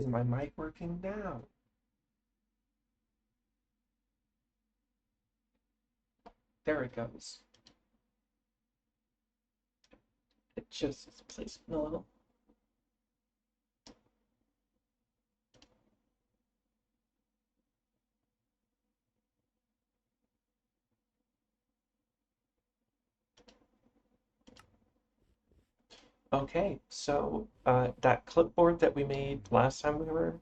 Is my mic working now? There it goes. It just is placed a little. Okay, so that clipboard that we made last time we were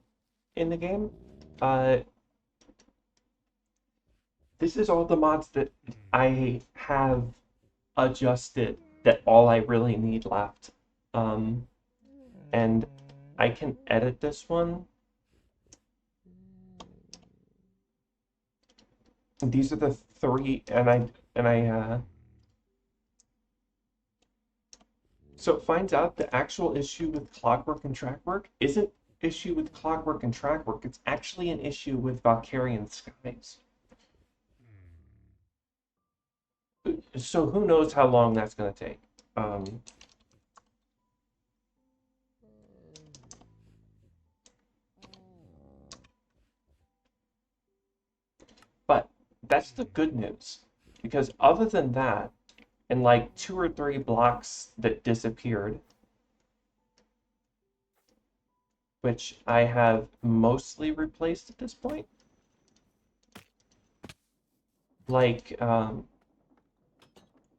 in the game, uh, this is all the mods that I have adjusted that all I really need left. And I can edit this one. These are the three, so it finds out the actual issue with clockwork and trackwork isn't issue with clockwork and trackwork, it's actually an issue with Valkyrian skies. So who knows how long that's going to take. But that's the good news, because other than that, and like 2 or 3 blocks that disappeared, which I have mostly replaced at this point, like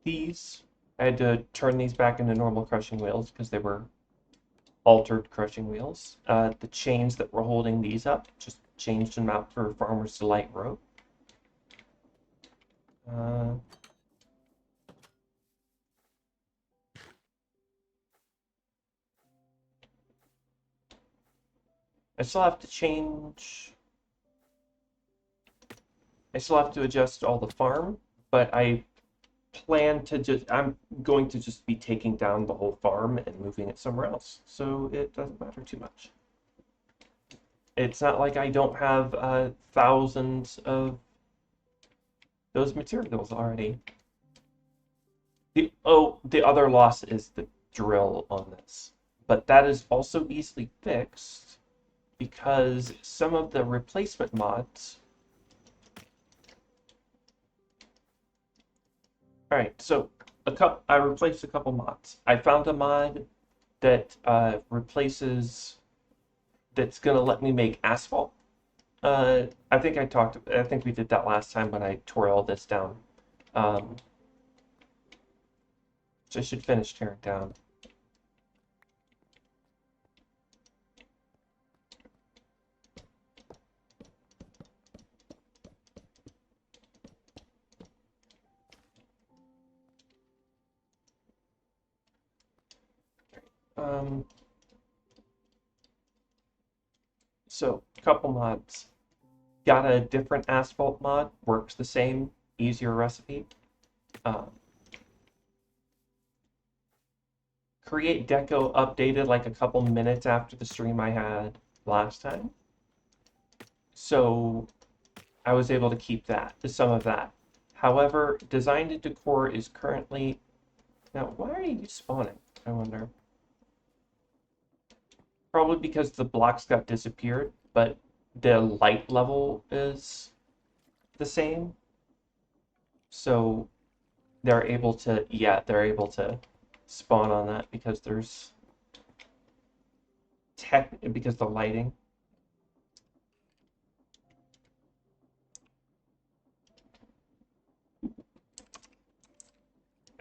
these, I had to turn these back into normal crushing wheels because they were altered crushing wheels. The chains that were holding these up, just changed them out for Farmer's Delight rope. I still have to change. I still have to adjust all the farm, but I plan to I'm going to just be taking down the whole farm and moving it somewhere else, so it doesn't matter too much. It's not like I don't have thousands of those materials already. The other loss is the drill on this, but that is also easily fixed because some of the replacement mods. All right, so I replaced a couple mods. I found a mod that replaces, that's gonna let me make asphalt. I think we did that last time when I tore all this down. So I should finish tearing down. So a couple mods. Got a different asphalt mod, works the same, easier recipe. Create deco updated like a couple minutes after the stream I had last time. So I was able to keep some of that. However, design to decor is currently, now why are you spawning, I wonder? Probably because the blocks got disappeared, but the light level is the same. So they're able to spawn on that because because the lighting.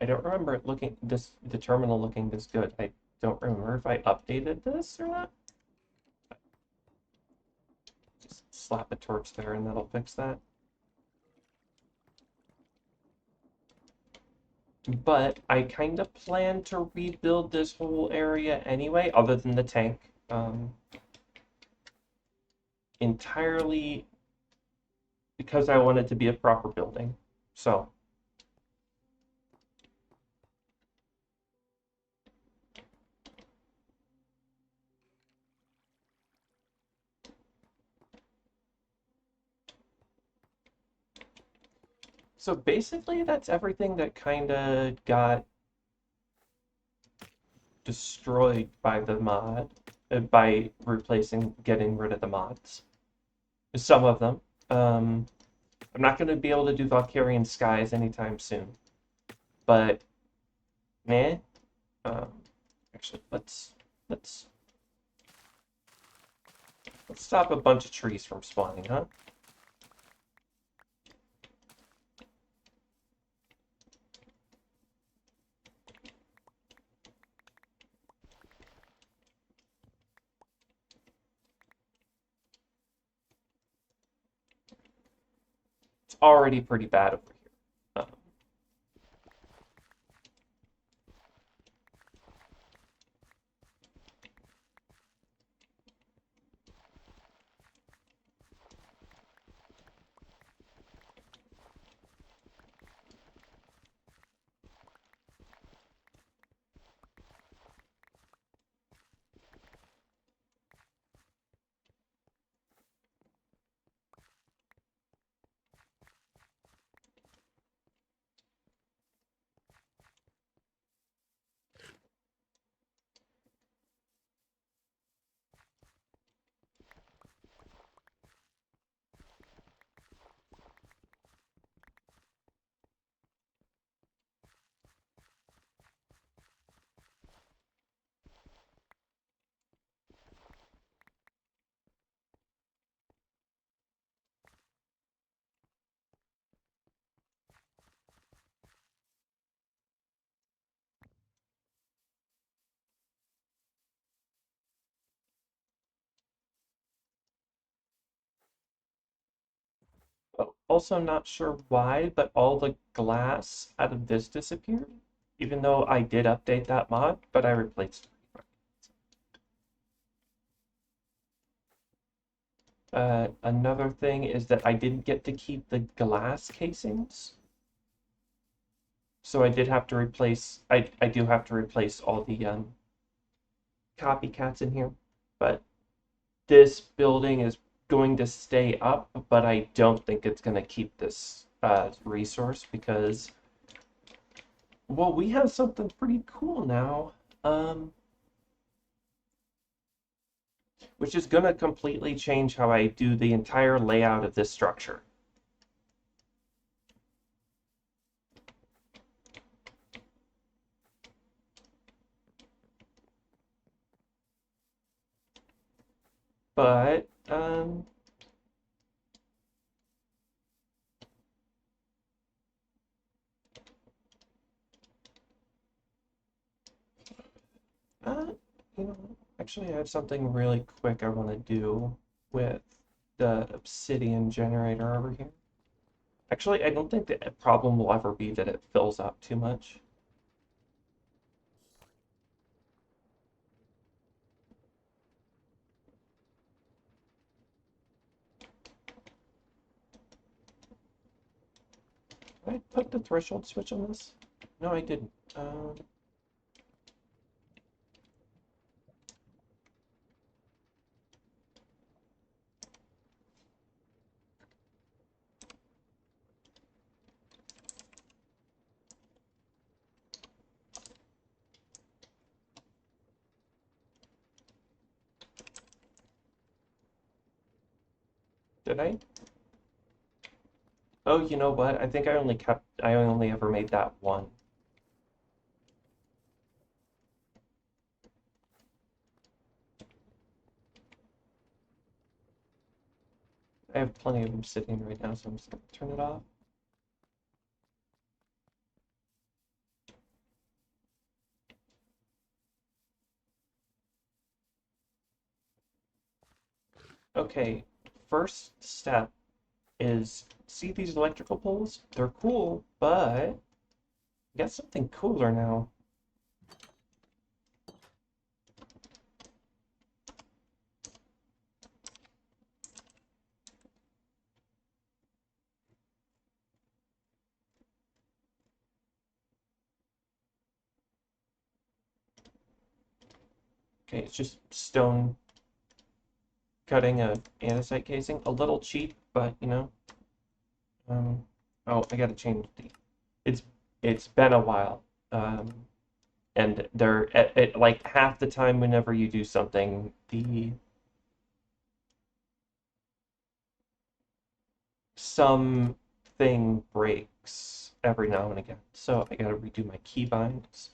I don't remember the terminal looking this good. I don't remember if I updated this or not. Just slap a torch there and that'll fix that. But I kind of plan to rebuild this whole area anyway, other than the tank. Entirely because I want it to be a proper building. So basically that's everything that kind of got destroyed by the mod. by getting rid of the mods. Some of them. I'm not going to be able to do Valkyrian Skies anytime soon, but meh. Um, actually, let's stop a bunch of trees from spawning, huh? It's already pretty bad over here. Also, not sure why, but all the glass out of this disappeared, even though I did update that mod, but I replaced it. Another thing is that I didn't get to keep the glass casings, so I did have to replace. I do have to replace all the copycats in here, but this building is going to stay up, but I don't think it's going to keep this resource because, well, we have something pretty cool now, which is going to completely change how I do the entire layout of this structure. But, you know, actually, I have something really quick I want to do with the obsidian generator over here. Actually, I don't think the problem will ever be that it fills up too much. Did I put the threshold switch on this? No, I didn't. Did I? Oh, you know what? I think I only ever made that one. I have plenty of them sitting right now, so I'm just gonna turn it off. Okay, first step is see these electrical poles? They're cool, but I got something cooler now. Okay, it's just stone cutting a andesite casing. A little cheap, but you know. Oh, I gotta change the. It's been a while. And they're at like half the time whenever you do something, the something breaks every now and again. So I gotta redo my keybinds.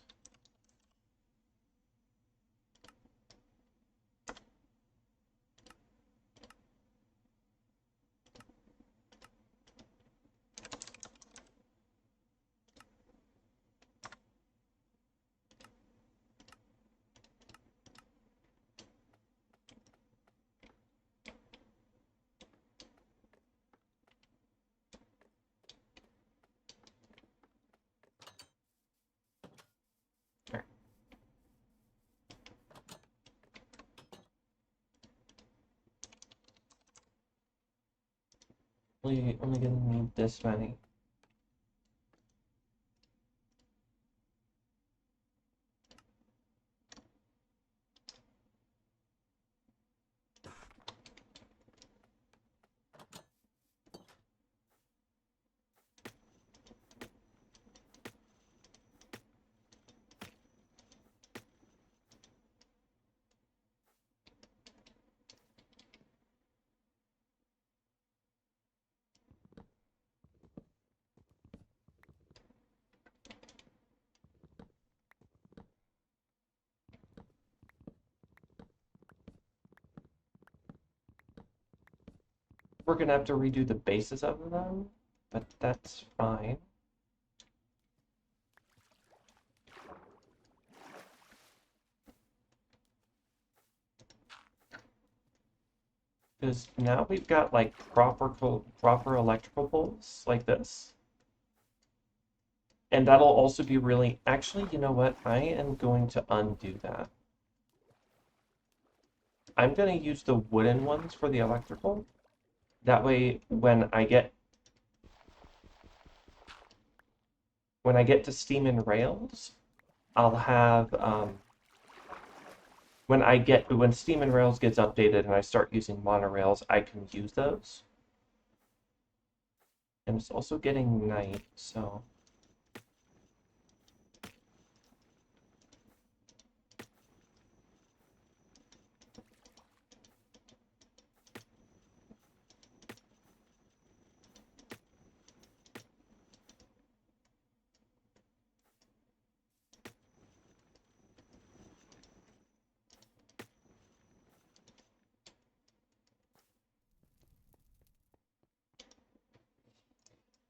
Only gonna need this many. We're gonna have to redo the bases of them, but that's fine. Because now we've got like proper electrical poles like this. And that'll also be really, actually, you know what? I am going to undo that. I'm going to use the wooden ones for the electrical. That way, when I get to steam and rails, I'll have when steam and rails gets updated and I start using monorails, I can use those. And it's also getting night, so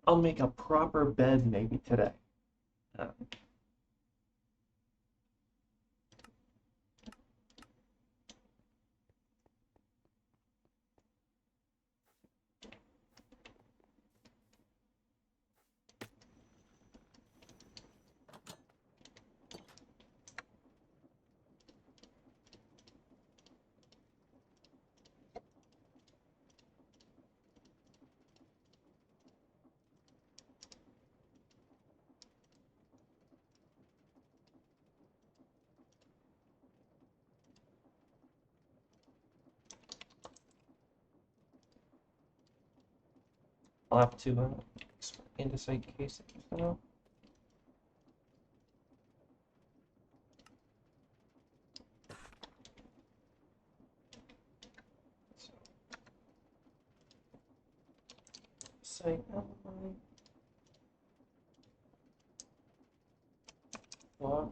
I'll make a proper bed maybe today. Uh, I'll have to andesite case it though. Site outline. What?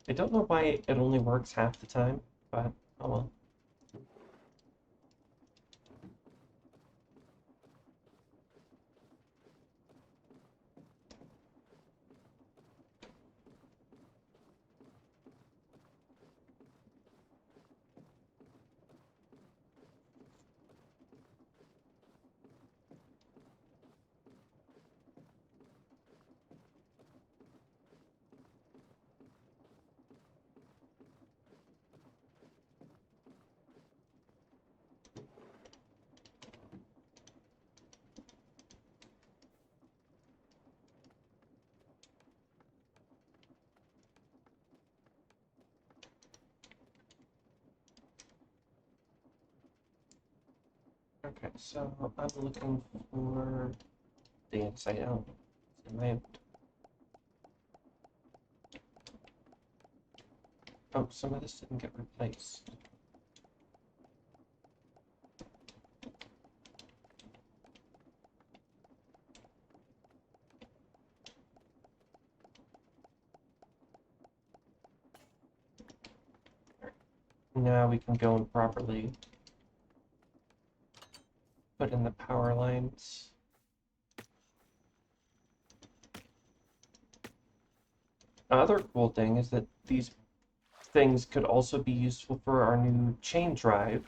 I don't know why it only works half the time, but oh well. Okay, so I'm looking for the inside out. Oh, some of this didn't get replaced. Now we can go and properly put in the power lines. Another cool thing is that these things could also be useful for our new chain drive.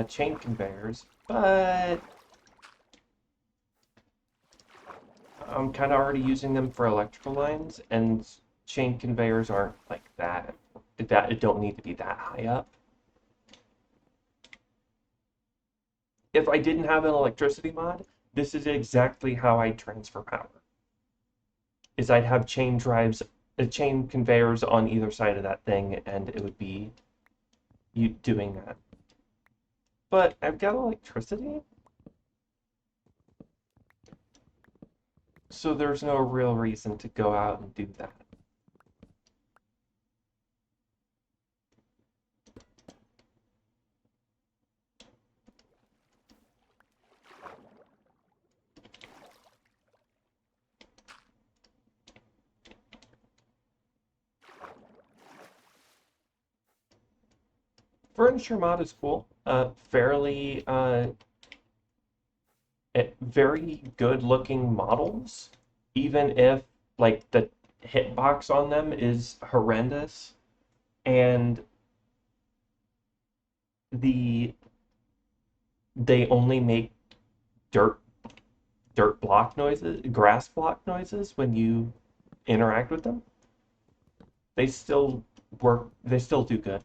Chain conveyors, but I'm kind of already using them for electrical lines, and chain conveyors aren't like that. It don't need to be that high up. If I didn't have an electricity mod, this is exactly how I transfer power. Is I'd have chain conveyors on either side of that thing, and it would be you doing that. But I've got electricity, so there's no real reason to go out and do that. Furniture mod is cool. Very good looking models, even if like the hitbox on them is horrendous, and they only make dirt block noises, grass block noises when you interact with them. They still work. They still do good.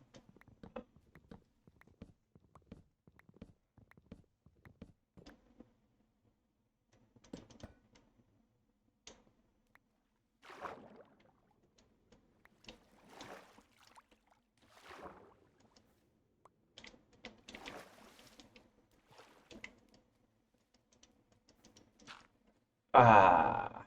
Ah.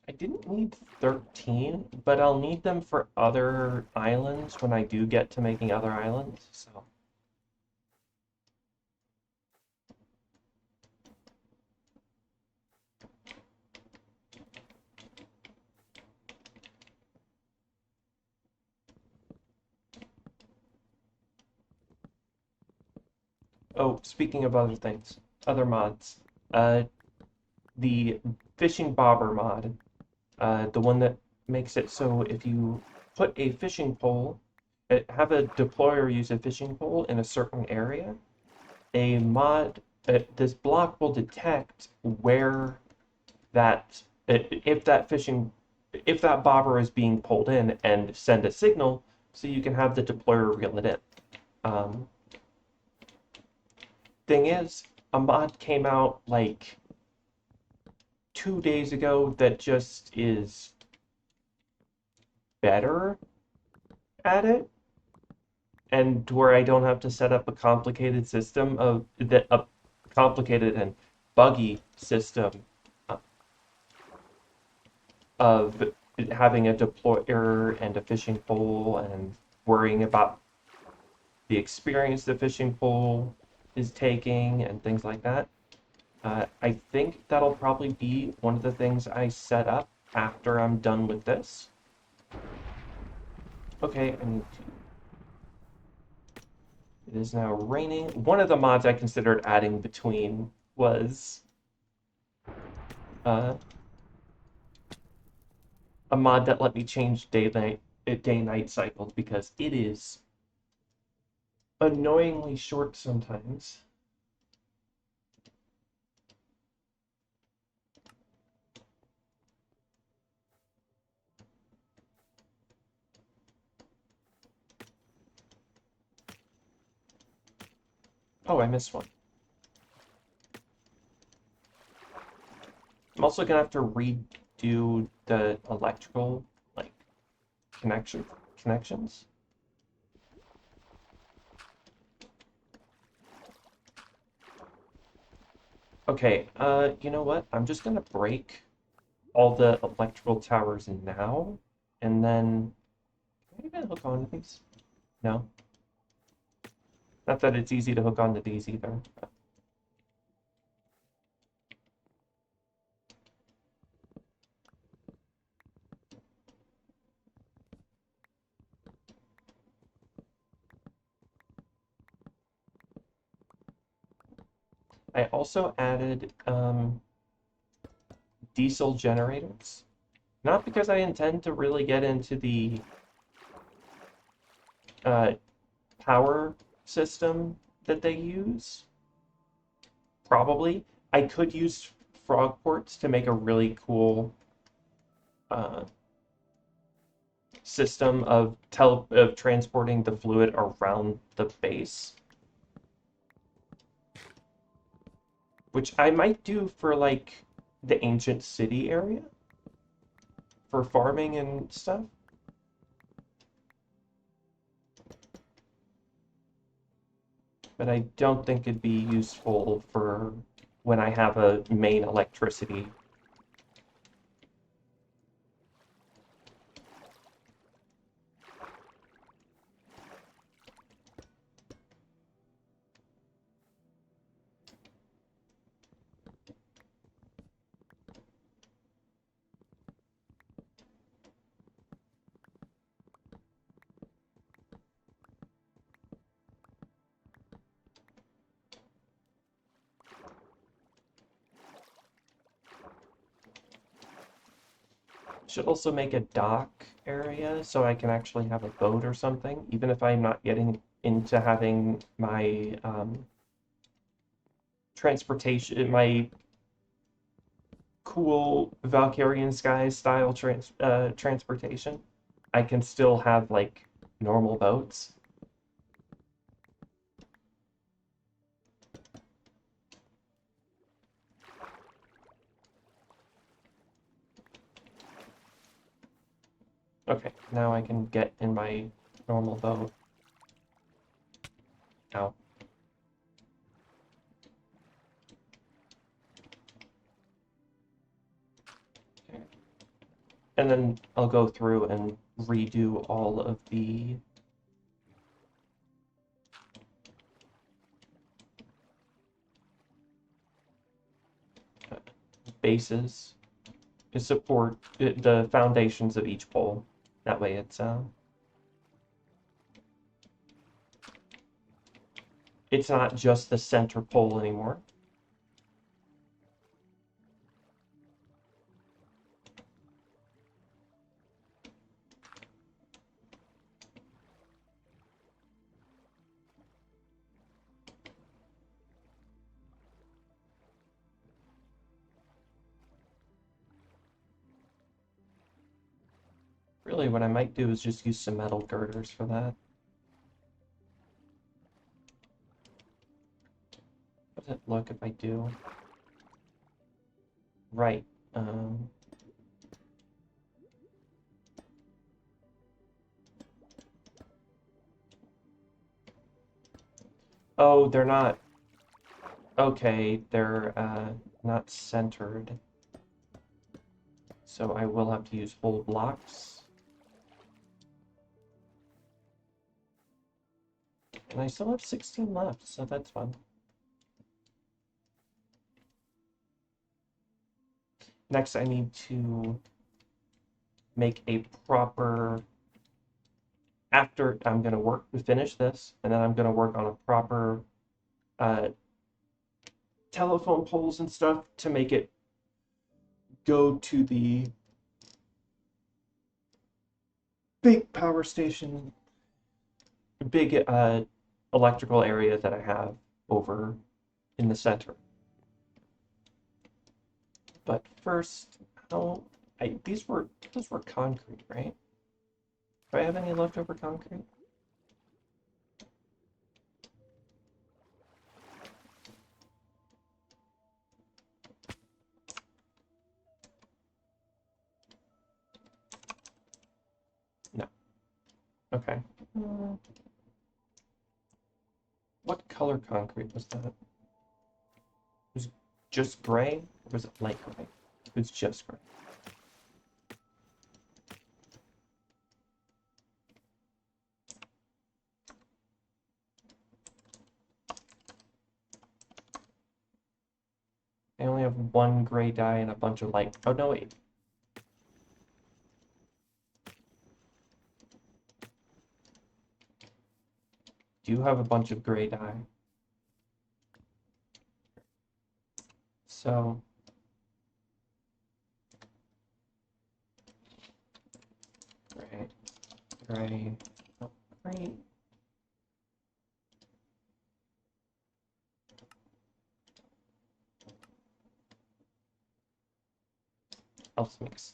I didn't need 13, but I'll need them for other islands when I do get to making other islands, so. Oh, speaking of other things, other mods. The fishing bobber mod, the one that makes it so if you put a fishing pole, have a deployer use a fishing pole in a certain area, this block will detect where if that bobber is being pulled in and send a signal so you can have the deployer reel it in. Thing is, a mod came out like 2 days ago that just is better at it. and where I don't have to set up a complicated system of that a complicated and buggy system of having a deployer and a fishing pole and worrying about the experience the fishing pole is taking and things like that. I think that'll probably be one of the things I set up after I'm done with this. Okay, I need to. It is now raining. One of the mods I considered adding between was uh, a mod that let me change day-night cycles because it is annoyingly short sometimes. Oh, I missed one. I'm also gonna have to redo the electrical like connections. Okay, you know what? I'm just gonna break all the electrical towers now, and then can I even hook onto these? No. Not that it's easy to hook onto these either. I also added diesel generators. Not because I intend to really get into the uh, power system that they use. Probably. I could use frog ports to make a really cool uh, system of transporting the fluid around the base, which I might do for like the ancient city area for farming and stuff. But I don't think it'd be useful for when I have a main electricity. Should also make a dock area so I can actually have a boat or something, even if I'm not getting into having my transportation, my cool Valkyrian Skies style transportation. I can still have like normal boats. Okay, now I can get in my normal boat. Now. Okay. And then I'll go through and redo all of the bases to support the foundations of each pole. That way it's not just the center pole anymore. Really, what I might do is just use some metal girders for that. How does it look if I do? Right. Oh, they're not. Okay, they're not centered. So I will have to use whole blocks. And I still have 16 left, so that's fun. Next, I need to make a proper... After I'm going to finish this, and then I'm going to work on a proper uh, telephone poles and stuff to make it go to the big power station, big electrical area that I have over in the center. But first, those were concrete, right? Do I have any leftover concrete? No. Okay. What color concrete was that? Was it just gray, or was it light gray? It was just gray. I only have one gray dye and a bunch of light. Oh, no, wait. Do have a bunch of gray dye. So, gray, gray, oh, gray. Else mix.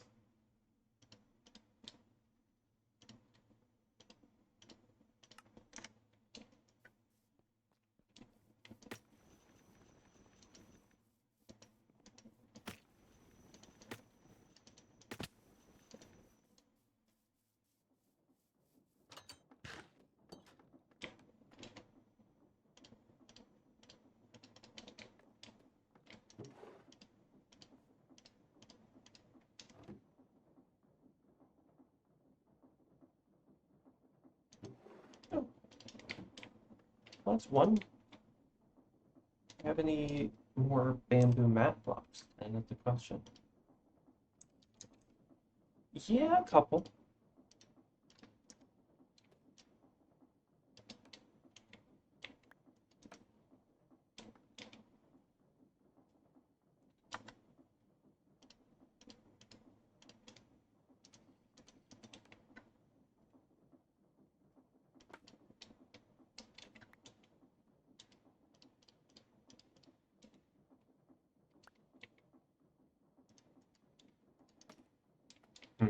Oh, well, that's one. Do you have any more bamboo mat blocks? And that's the question. Yeah, a couple. Hmm.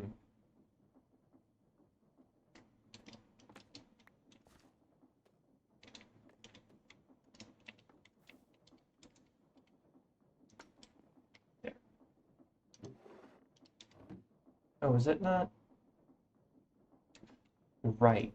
There. Oh, is it not? Right.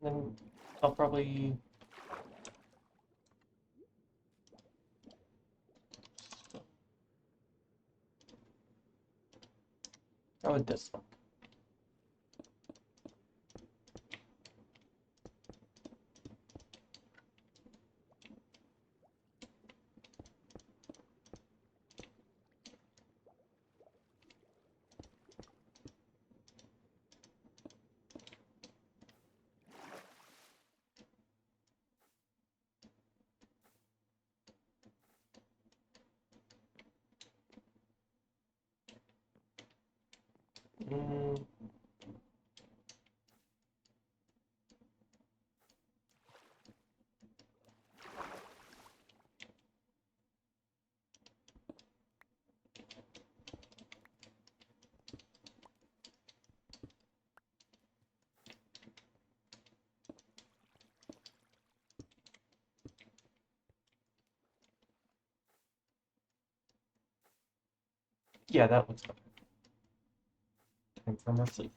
Then I'll probably... How would this look? Mm. Yeah, that looks better. Time for more sleep.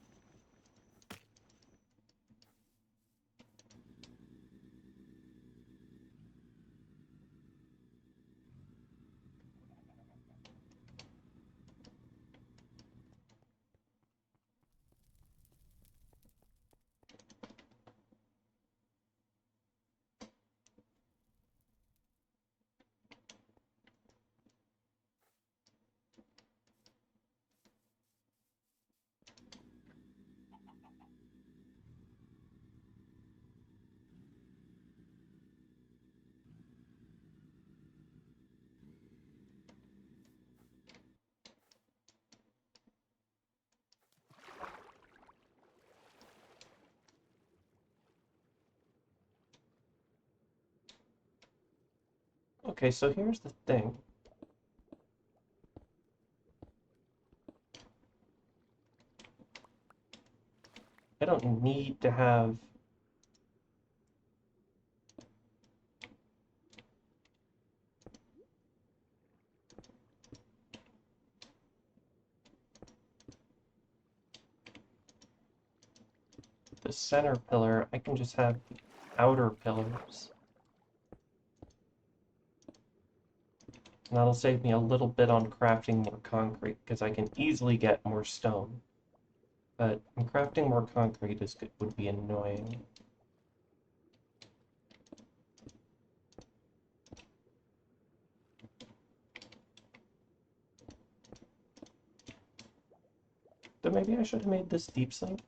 Okay, so here's the thing. I don't need to have the center pillar. I can just have the outer pillars. And that'll save me a little bit on crafting more concrete, because I can easily get more stone. But crafting more concrete would be annoying. So maybe I should have made this deep sink.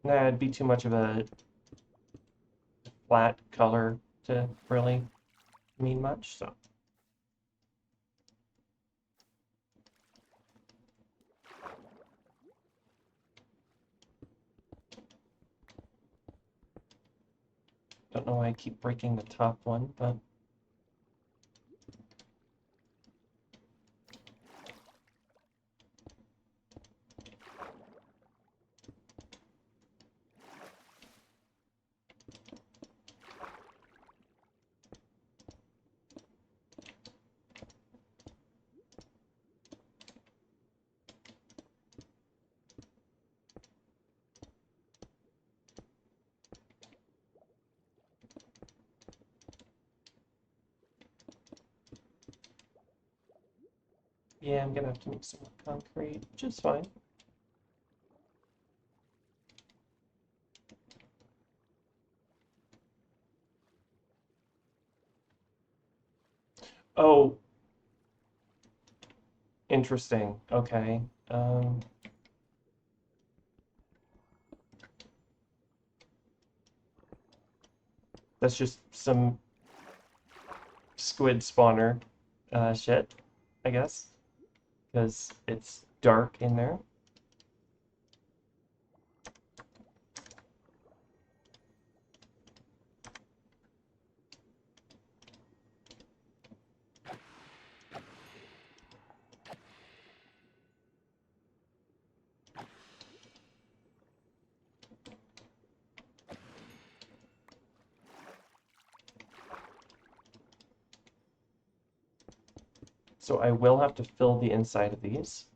Nah, it'd be too much of a flat color to really mean much, so. Don't know why I keep breaking the top one, but yeah, I'm gonna have to make some more concrete, which is fine. Oh, interesting. Okay. That's just some squid spawner shit, I guess, because it's dark in there. So I will have to fill the inside of these.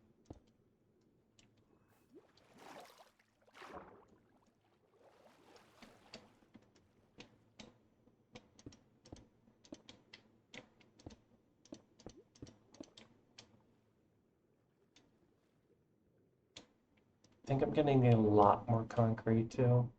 think I'm gonna need a lot more concrete too.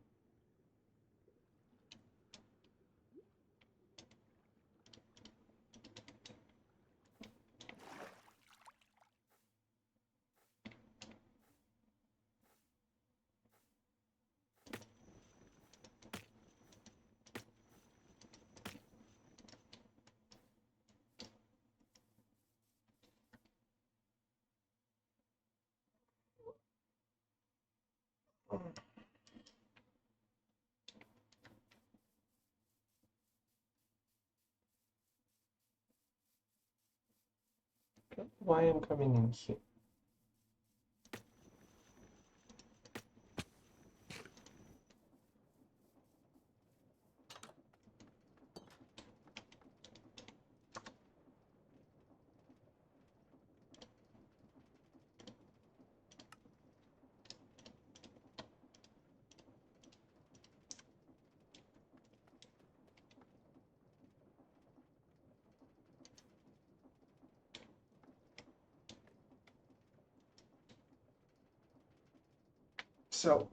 Why I'm coming in here? So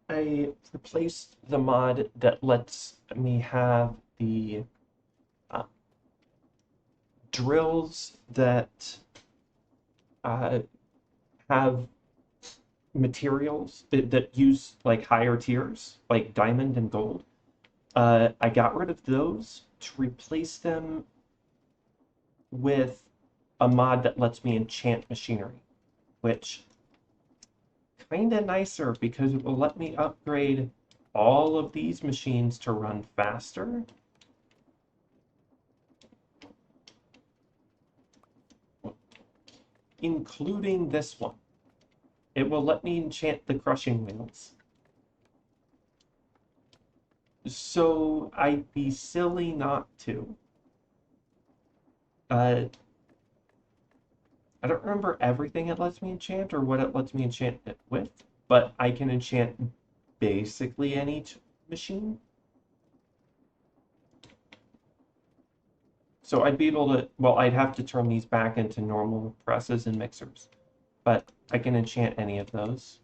I replaced the mod that lets me have the uh, drills that have materials that use like higher tiers, like diamond and gold. I got rid of those to replace them with a mod that lets me enchant machinery, which kind of nicer because it will let me upgrade all of these machines to run faster. Including this one. It will let me enchant the crushing wheels. So I'd be silly not to. I don't remember everything it lets me enchant or what it lets me enchant it with, but I can enchant basically any machine. So I'd be able to, well, I'd have to turn these back into normal presses and mixers, but I can enchant any of those.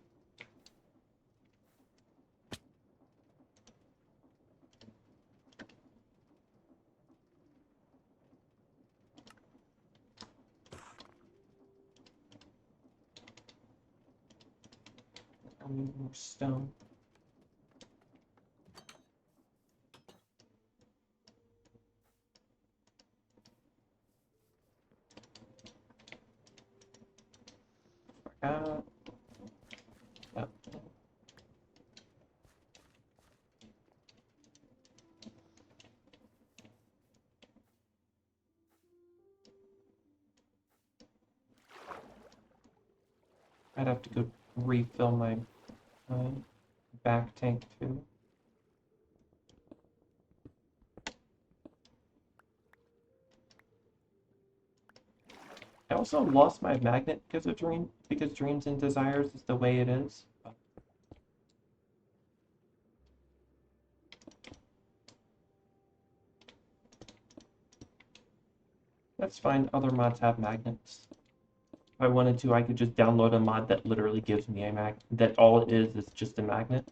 I need more stone. Uh, yeah. I'd have to go refill my back tank too. I also lost my magnet because of because Dreams and Desires is the way it is. That's fine. Other mods have magnets. If I wanted to, I could just download a mod that literally gives me a magnet. That all it is just a magnet.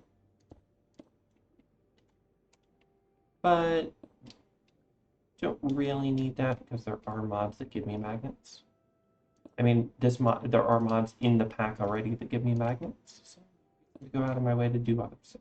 But don't really need that because there are mods that give me magnets. I mean, there are mods in the pack already that give me magnets. So I go out of my way to do others.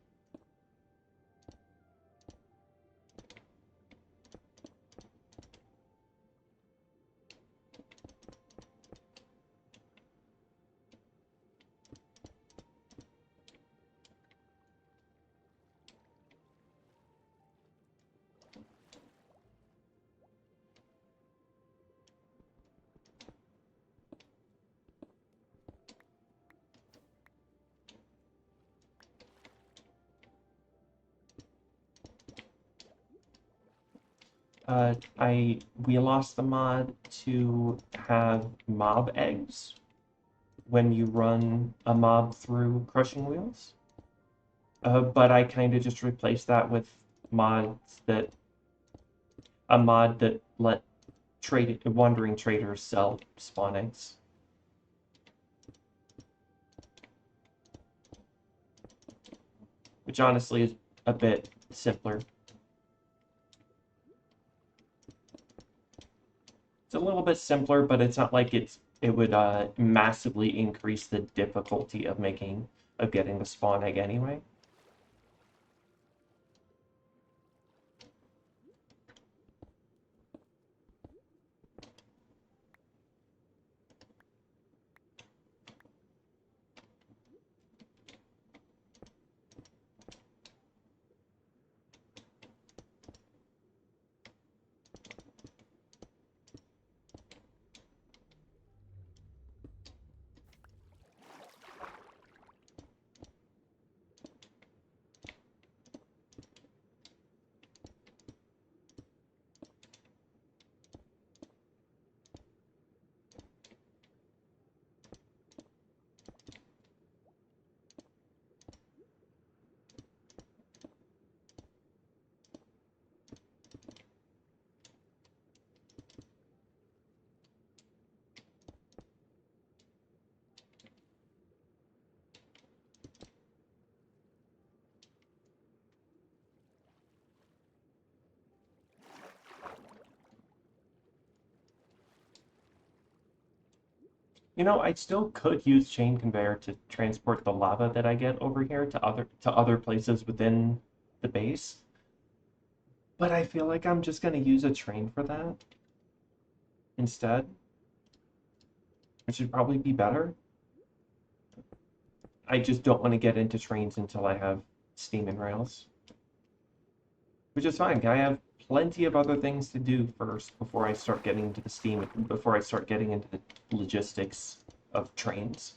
We lost the mod to have mob eggs when you run a mob through crushing wheels. But I kind of just replaced that with a mod that let wandering traders sell spawn eggs. which honestly is a bit simpler. It's a little bit simpler, but it's not like it would massively increase the difficulty of getting the spawn egg anyway. You know, I still could use chain conveyor to transport the lava that I get over here to other places within the base. But I feel like I'm just gonna use a train for that instead, which would probably be better. I just don't want to get into trains until I have steam and rails, which is fine. I have plenty of other things to do first before I start getting into the steam, before I start getting into the logistics of trains.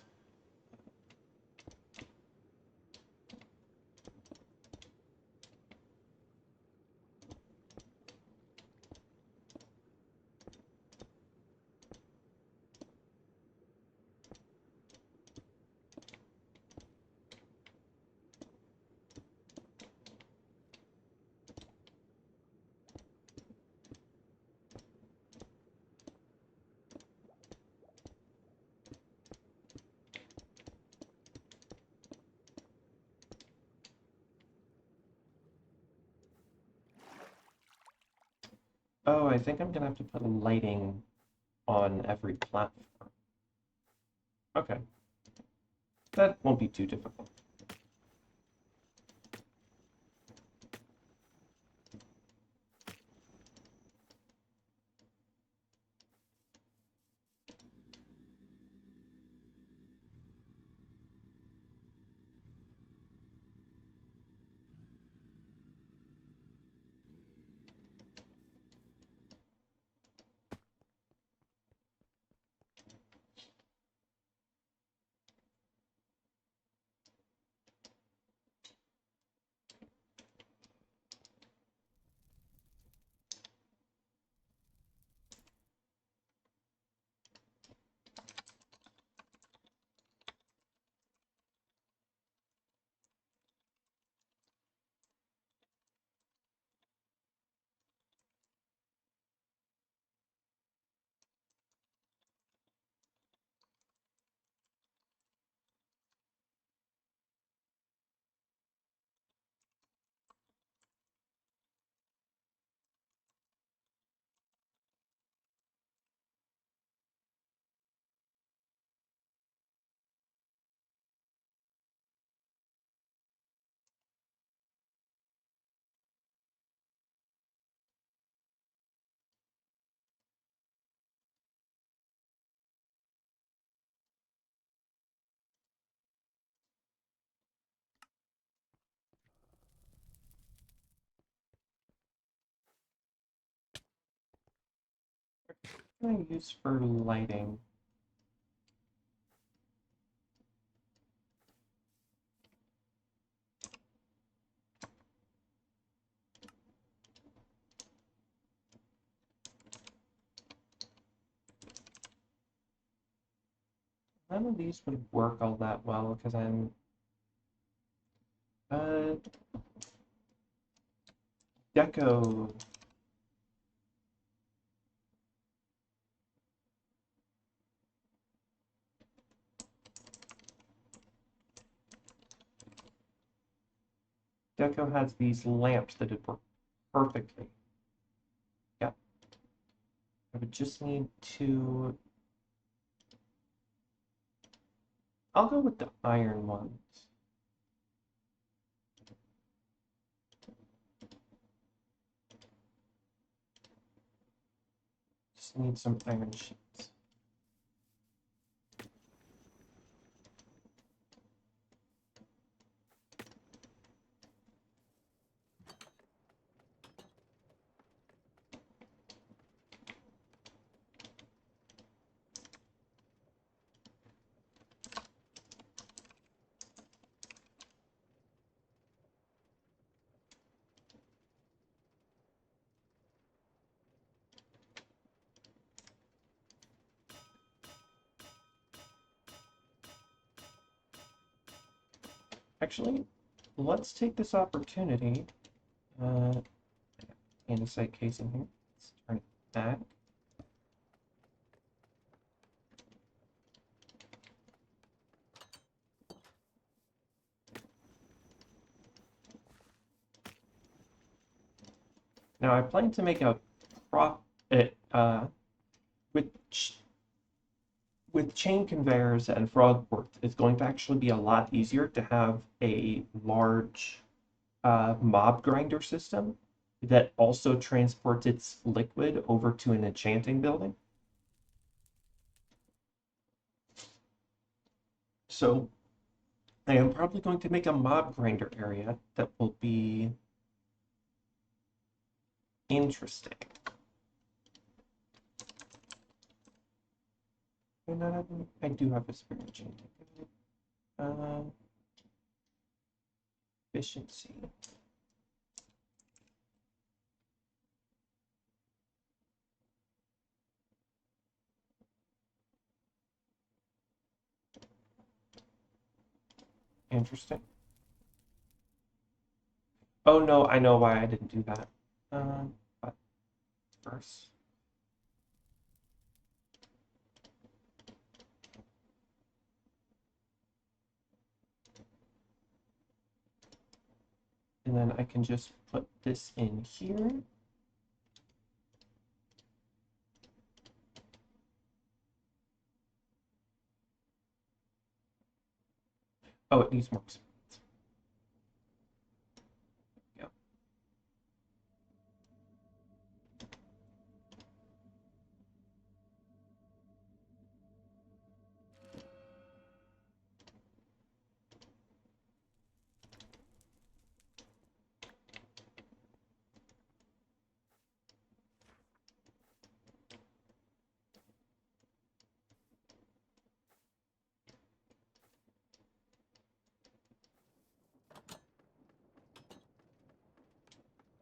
Oh, I think I'm gonna have to put lighting on every platform. Okay, that won't be too difficult. What can I use for lighting? None of these would work all that well because I'm uh deco. Deco has these lamps that would work perfectly. Yeah. I would just need to... I'll go with the iron ones. Just need some iron sheets. Actually, let's take this opportunity. Andesite casing here. Let's turn it back. Now I plan to make a with chain conveyors and frog ports, it's going to actually be a lot easier to have a large mob grinder system that also transports its liquid over to an enchanting building. So I am probably going to make a mob grinder area that will be interesting. And I do have a spare enchanting. Efficiency. Interesting. Oh no, I know why I didn't do that. But first. And then I can just put this in here. Oh, it needs more space. Yeah.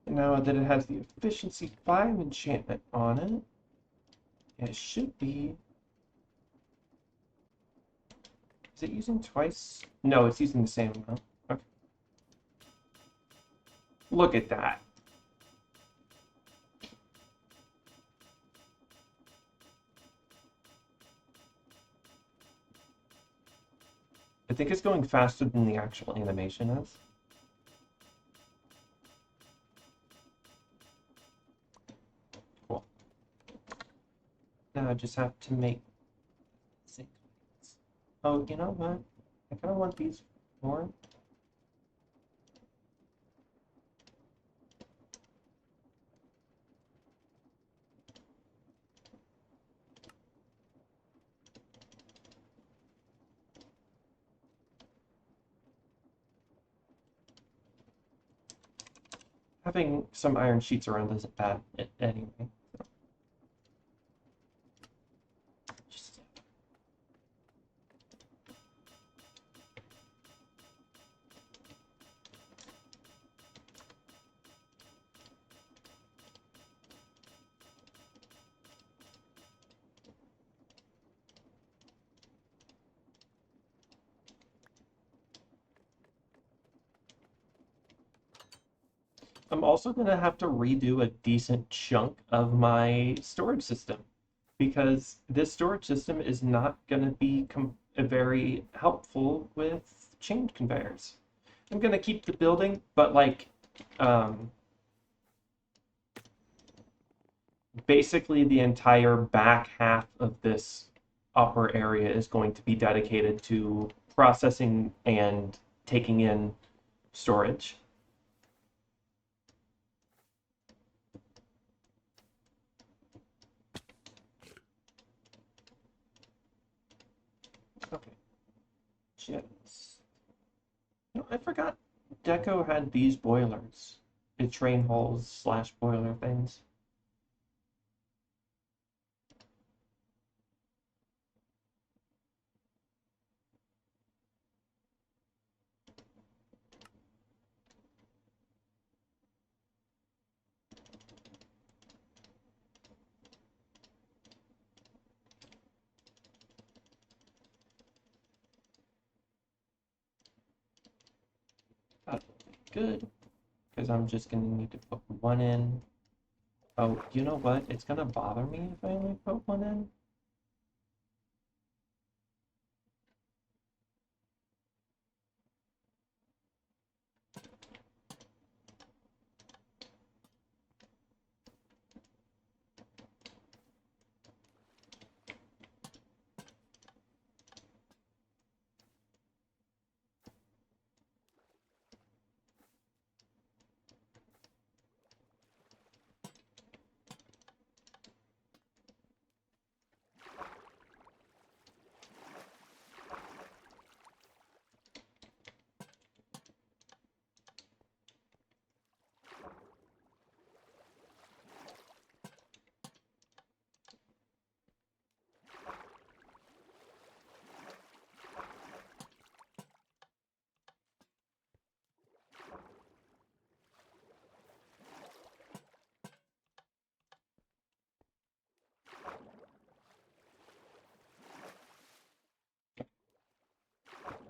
Now that it has the efficiency 5 enchantment on it, it should be... Is it using twice? No, it's using the same amount. Okay. Look at that. I think it's going faster than the actual animation is. Cool. Now I just have to make zinc. Oh, you know what? I kind of want these more. Having some iron sheets around isn't bad anyway. Just... I'm also going to have to redo a decent chunk of my storage system because this storage system is not going to be very helpful with chain conveyors. I'm gonna keep the building, but like, um, basically the entire back half of this upper area is going to be dedicated to processing and taking in storage. Okay. Jets. No, I forgot Deco had these boilers. The train holes slash boiler things. That'll be good, because I'm just gonna need to put one in. Oh, you know what? It's gonna bother me if I only put one in.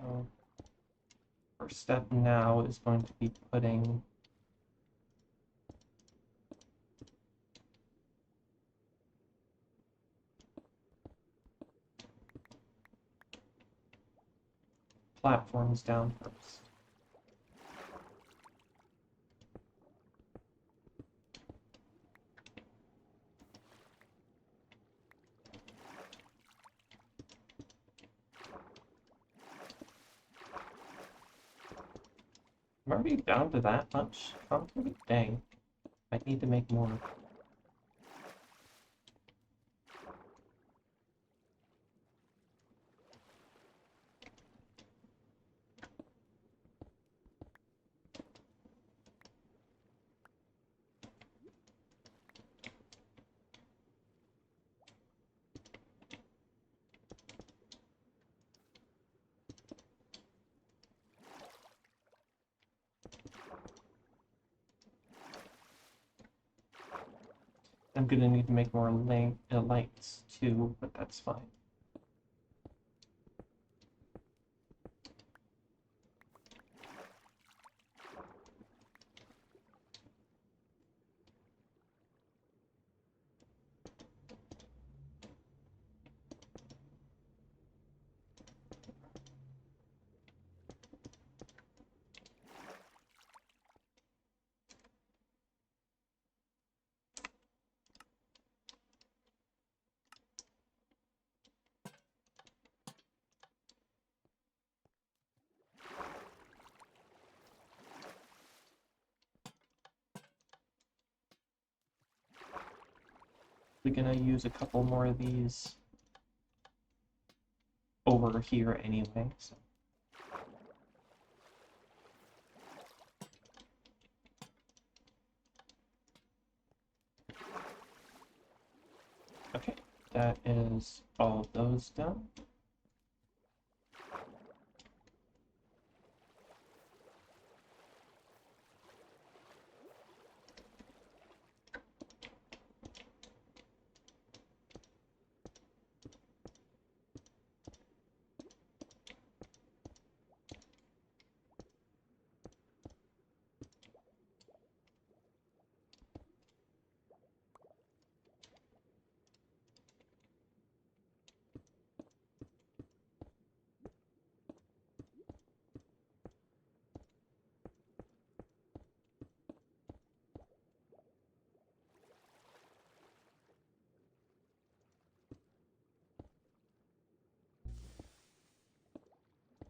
So first step now is going to be putting platforms down first. I'm already down to that much concrete. Dang. I need to make more. I'm gonna need to make more lights too, but that's fine. We're gonna use a couple more of these over here anyway. So. Okay, that is all of those done.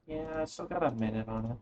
Yeah, I still got a minute on it.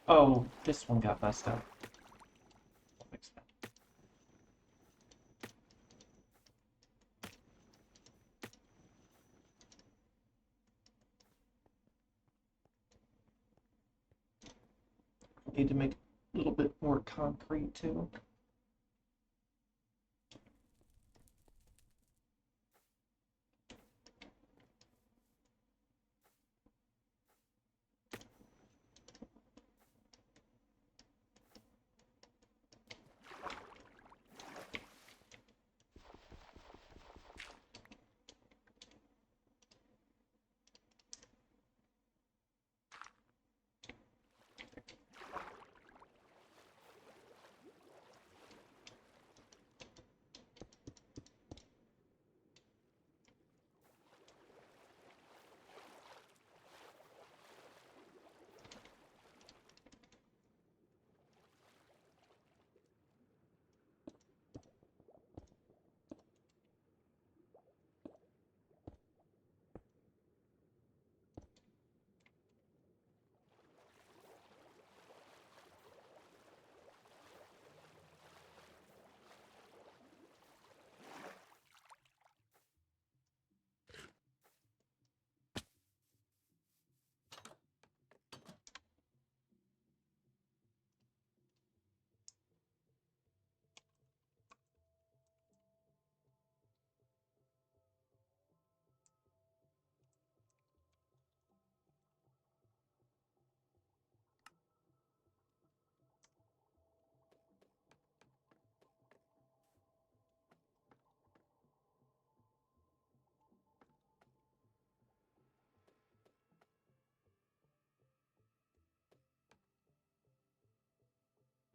Oh, this one got messed up. I'll fix that. Need to make a little bit more concrete too.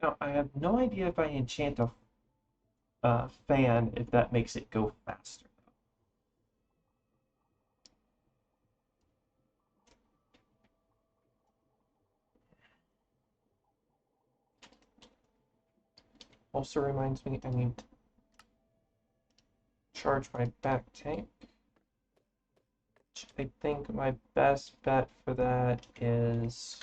Now, I have no idea if I enchant a fan, if that makes it go faster. Also reminds me I need to charge my back tank. I think my best bet for that is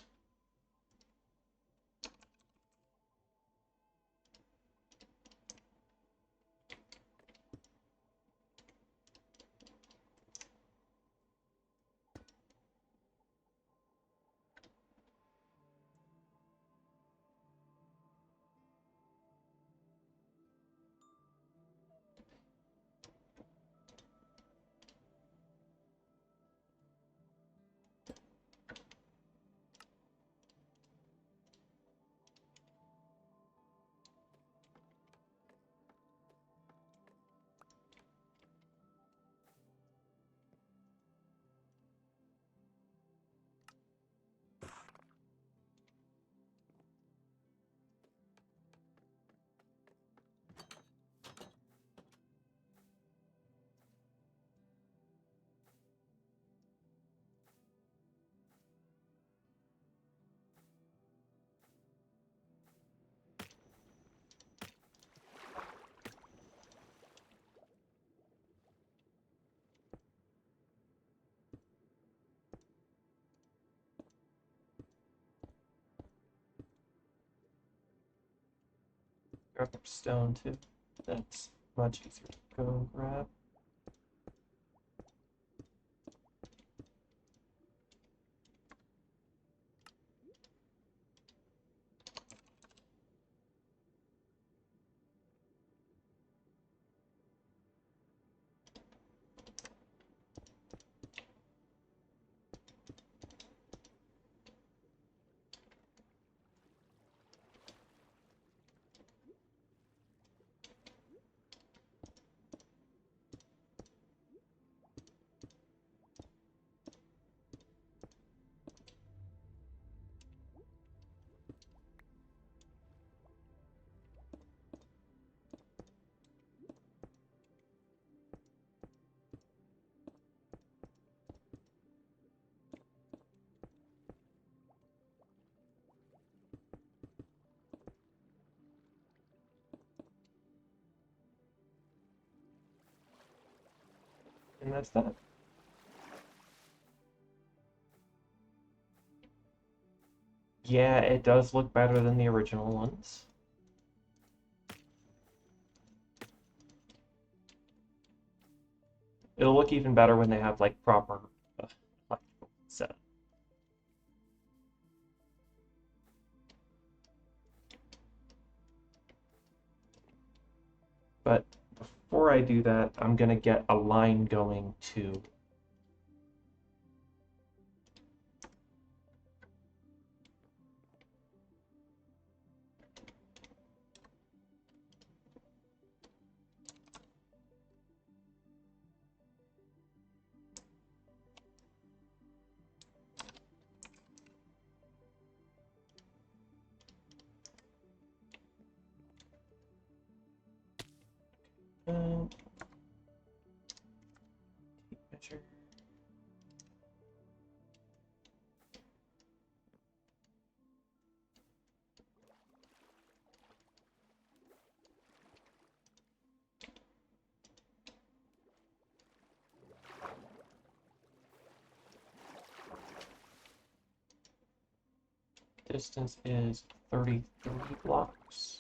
grab up stone too. That's much easier to go and grab. And that's that. Yeah, it does look better than the original ones. It'll look even better when they have like proper set. But before I do that, I'm gonna get a line going too. Tape measure. Distance is 33 blocks.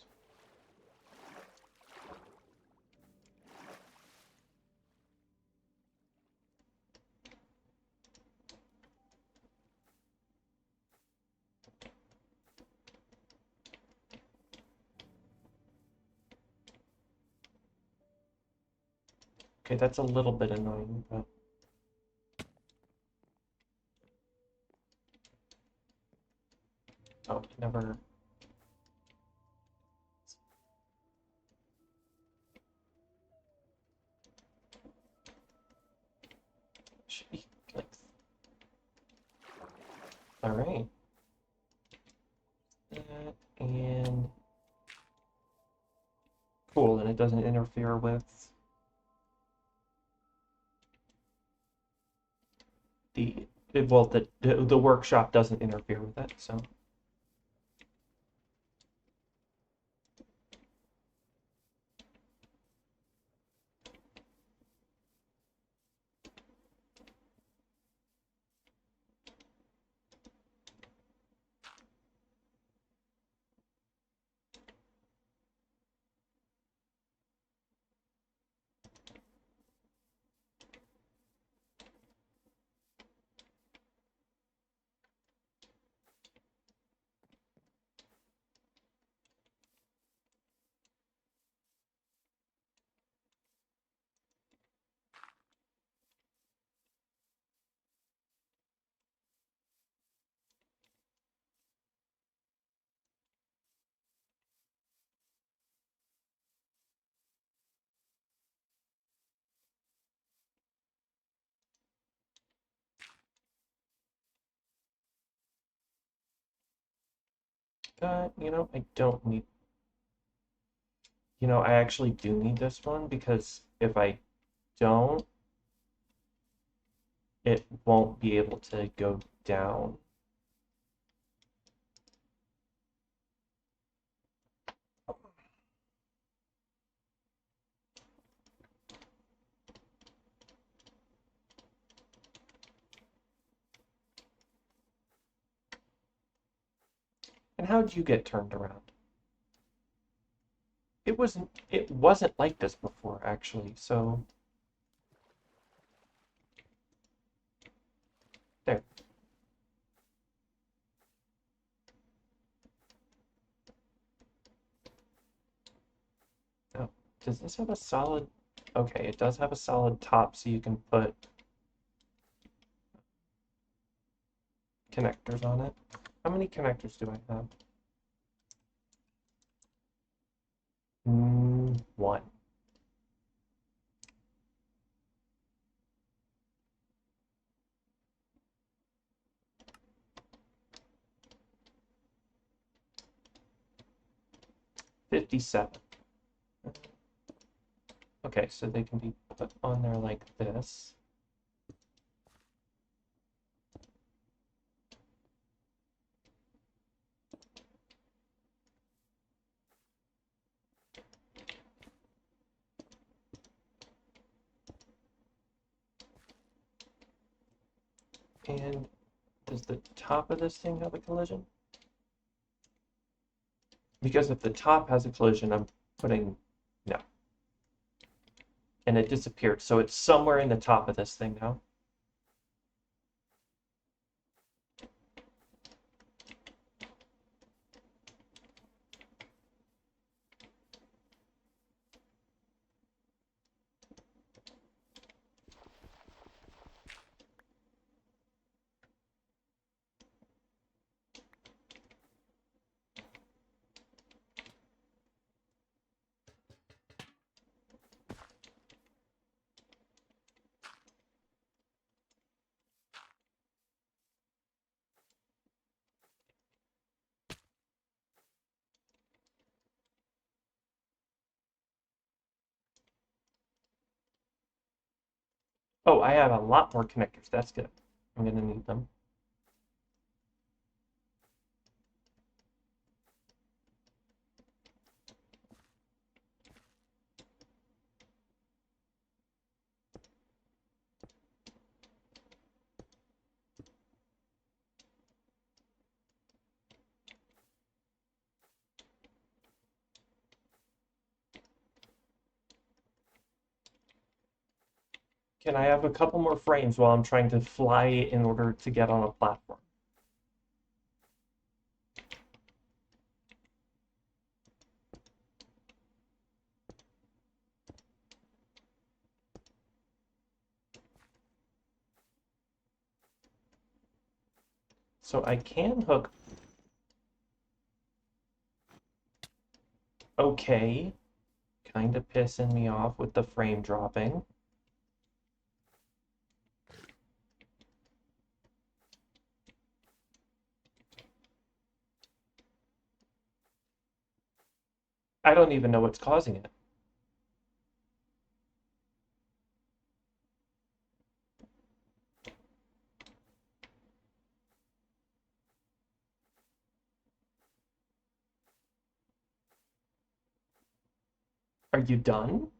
Okay, that's a little bit annoying, but oh, it never. Should be like. All right. And cool, and it doesn't interfere with the well, the workshop doesn't interfere with it, so. I don't need. I actually do need this one because if I don't, it won't be able to go down. And how'd you get turned around? It wasn't like this before, actually, so there. Oh, does this have a solid? Okay, it does have a solid top, so you can put connectors on it. How many connectors do I have? One. $57. Okay, so they can be put on there like this. And does the top of this thing have a collision? Because if the top has a collision, I'm putting no. And it disappeared. So it's somewhere in the top of this thing now. Oh, I have a lot more connectors. That's good. I'm going to need them. Can I have a couple more frames while I'm trying to fly in order to get on a platform? So I can hook. Okay. Kind of pissing me off with the frame dropping. I don't even know what's causing it. Are you done?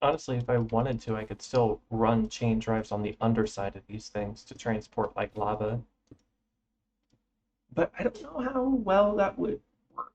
Honestly, if I wanted to, I could still run chain drives on the underside of these things to transport like lava. But I don't know how well that would work.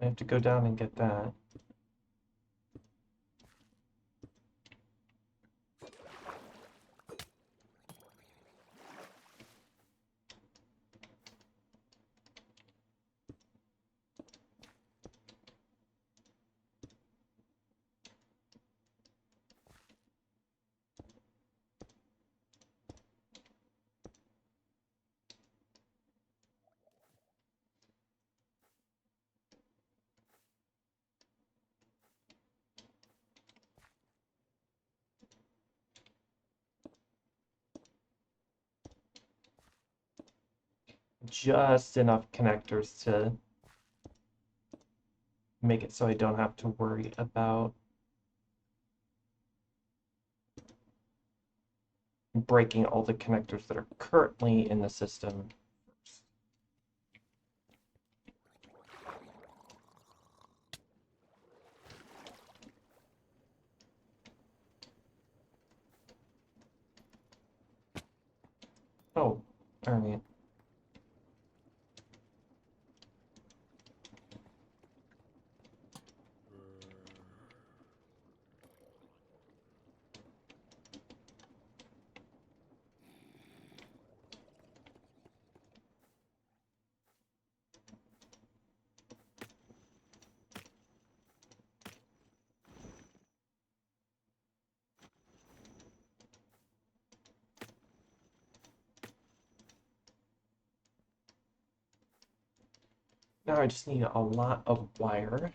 I have to go down and get that. Just enough connectors to make it so I don't have to worry about breaking all the connectors that are currently in the system. Oh, all right. Now I just need a lot of wire.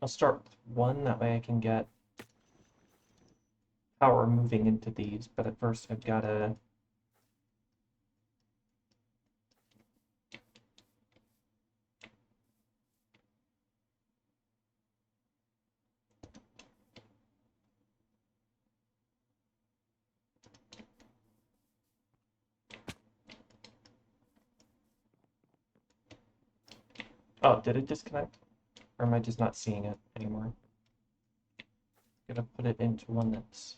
I'll start with one, that way I can get power moving into these, but at first I've got to Oh, did it disconnect? Or am I just not seeing it anymore? Gotta put it into one that's...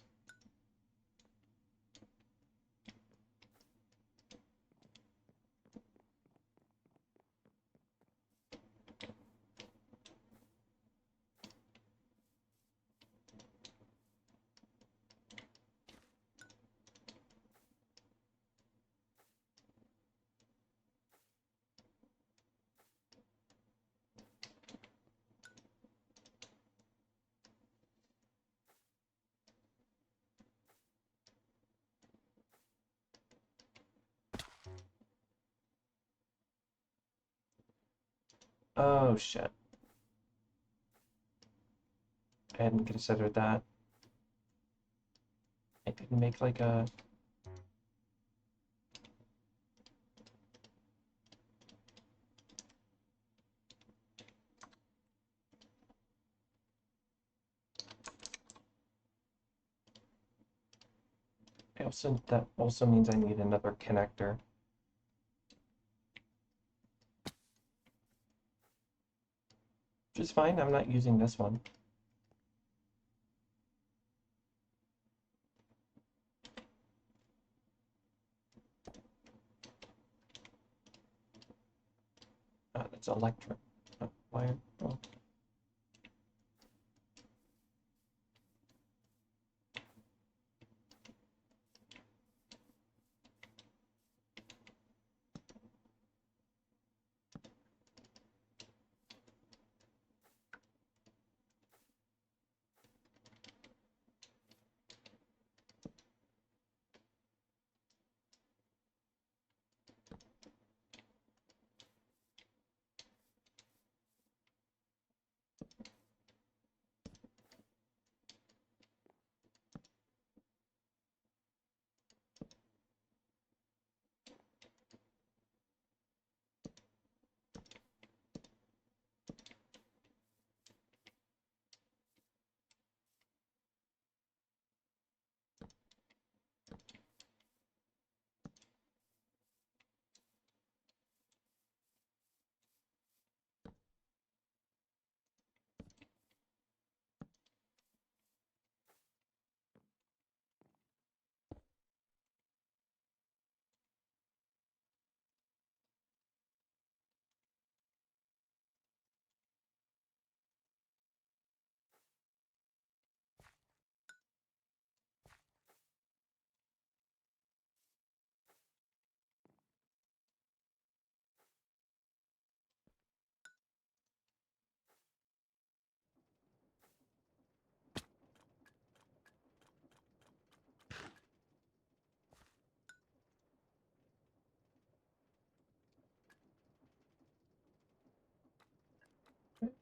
Oh shit. I hadn't considered that. I didn't make like a... that also means I need another connector. Which is fine, I'm not using this one. That's electric wire. Oh.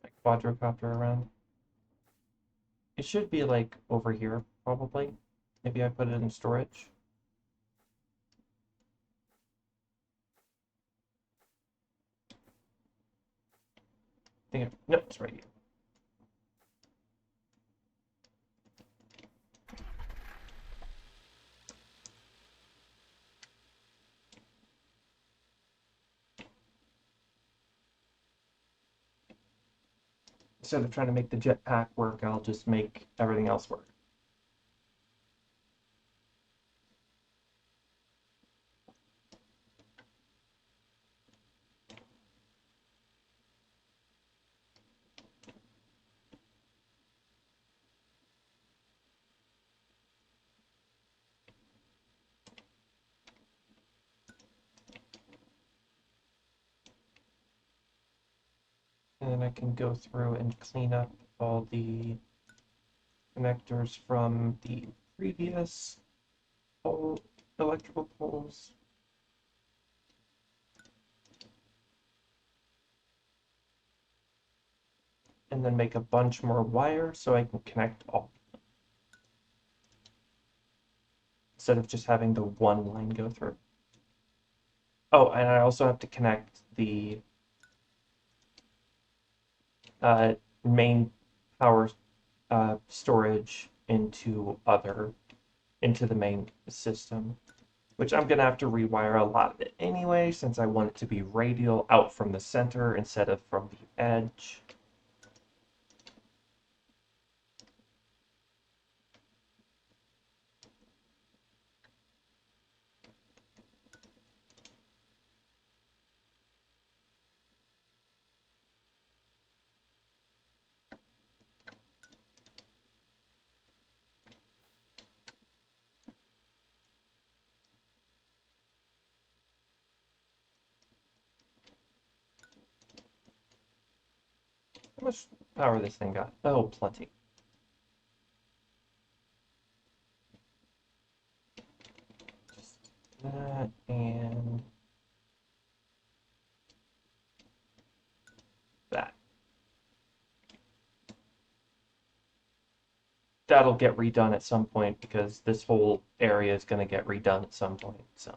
Like quadricopter around. It should be like over here, probably. Maybe I put it in storage. No, it's right here. Instead of trying to make the jetpack work, I'll just make everything else work. And then I can go through and clean up all the connectors from the previous electrical poles. And then make a bunch more wire so I can connect all. Instead of just having the one line go through. Oh, and I also have to connect the main power storage into the main system, which I'm gonna have to rewire a lot of it anyway, since I want it to be radial out from the center instead of from the edge. How much power this thing got? Oh, plenty. Just that and that'll get redone at some point because this whole area is going to get redone at some point. So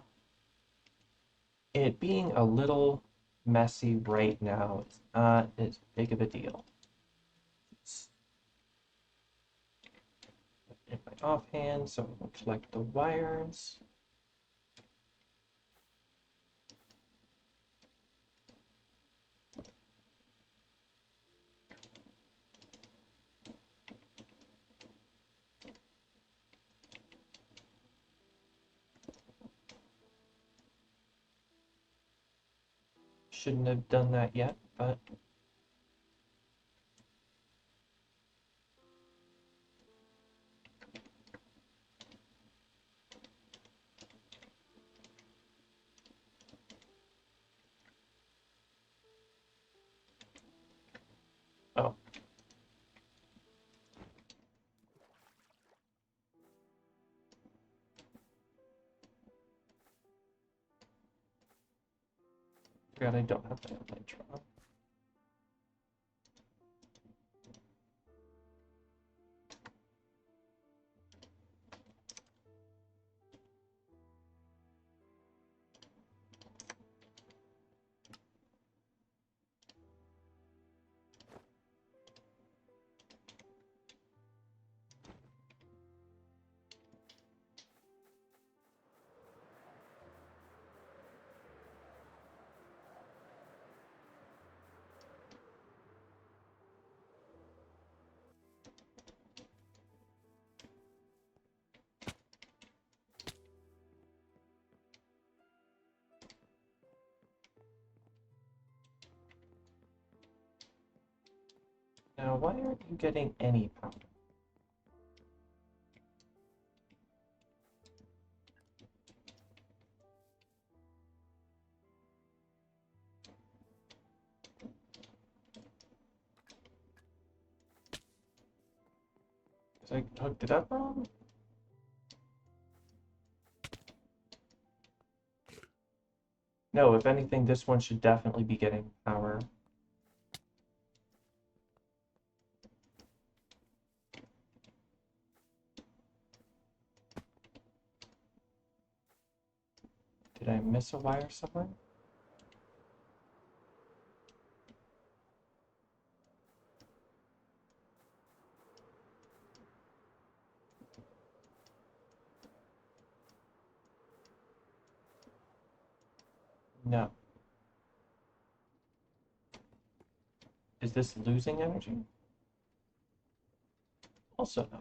it being a little messy right now is not as big of a deal. It's in my offhand, so I'm going to collect the wires. Shouldn't have done that yet, but oh. Forgot I don't have my nitro. Now, why aren't you getting any power? Because I hooked it up wrong? No, if anything, this one should definitely be getting power. Did I miss a wire somewhere? No. Is this losing energy? Also no.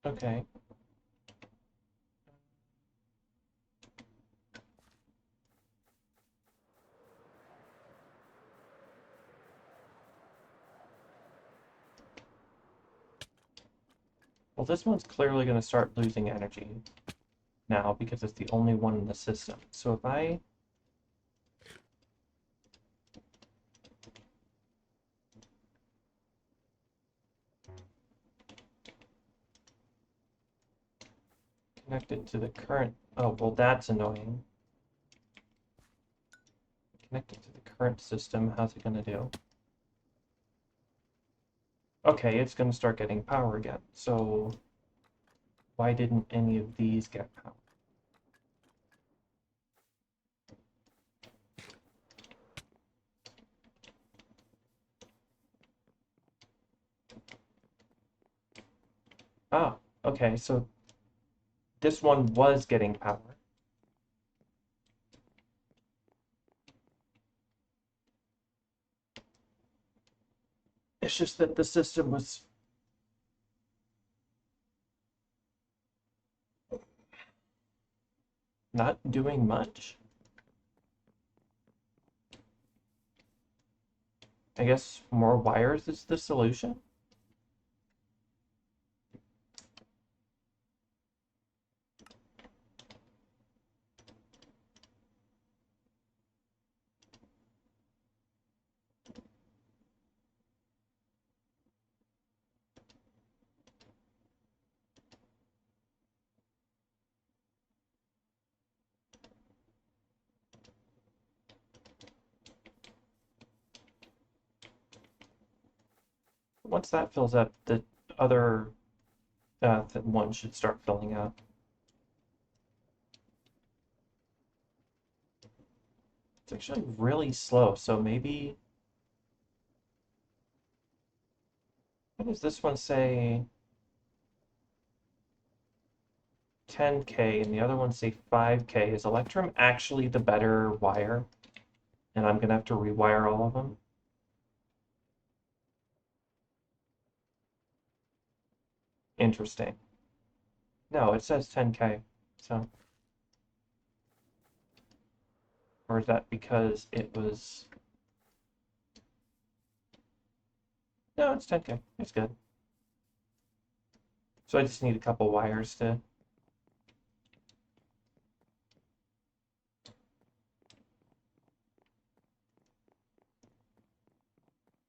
Okay. Well, this one's clearly going to start losing energy now because it's the only one in the system. So if I connect it to the current... Oh, well, that's annoying. Connect it to the current system. How's it going to do? Okay, it's going to start getting power again. So why didn't any of these get power? Ah, okay, so this one was getting power. It's just that the system was not doing much. I guess more wires is the solution. Once that fills up, the other one should start filling up. It's actually really slow, so maybe... What does this one say? 10K and the other one say 5K. Is Electrum actually the better wire? And I'm going to have to rewire all of them? Interesting. No, it says 10K, so... Or is that because it was... No, it's 10K. It's good. So I just need a couple wires to...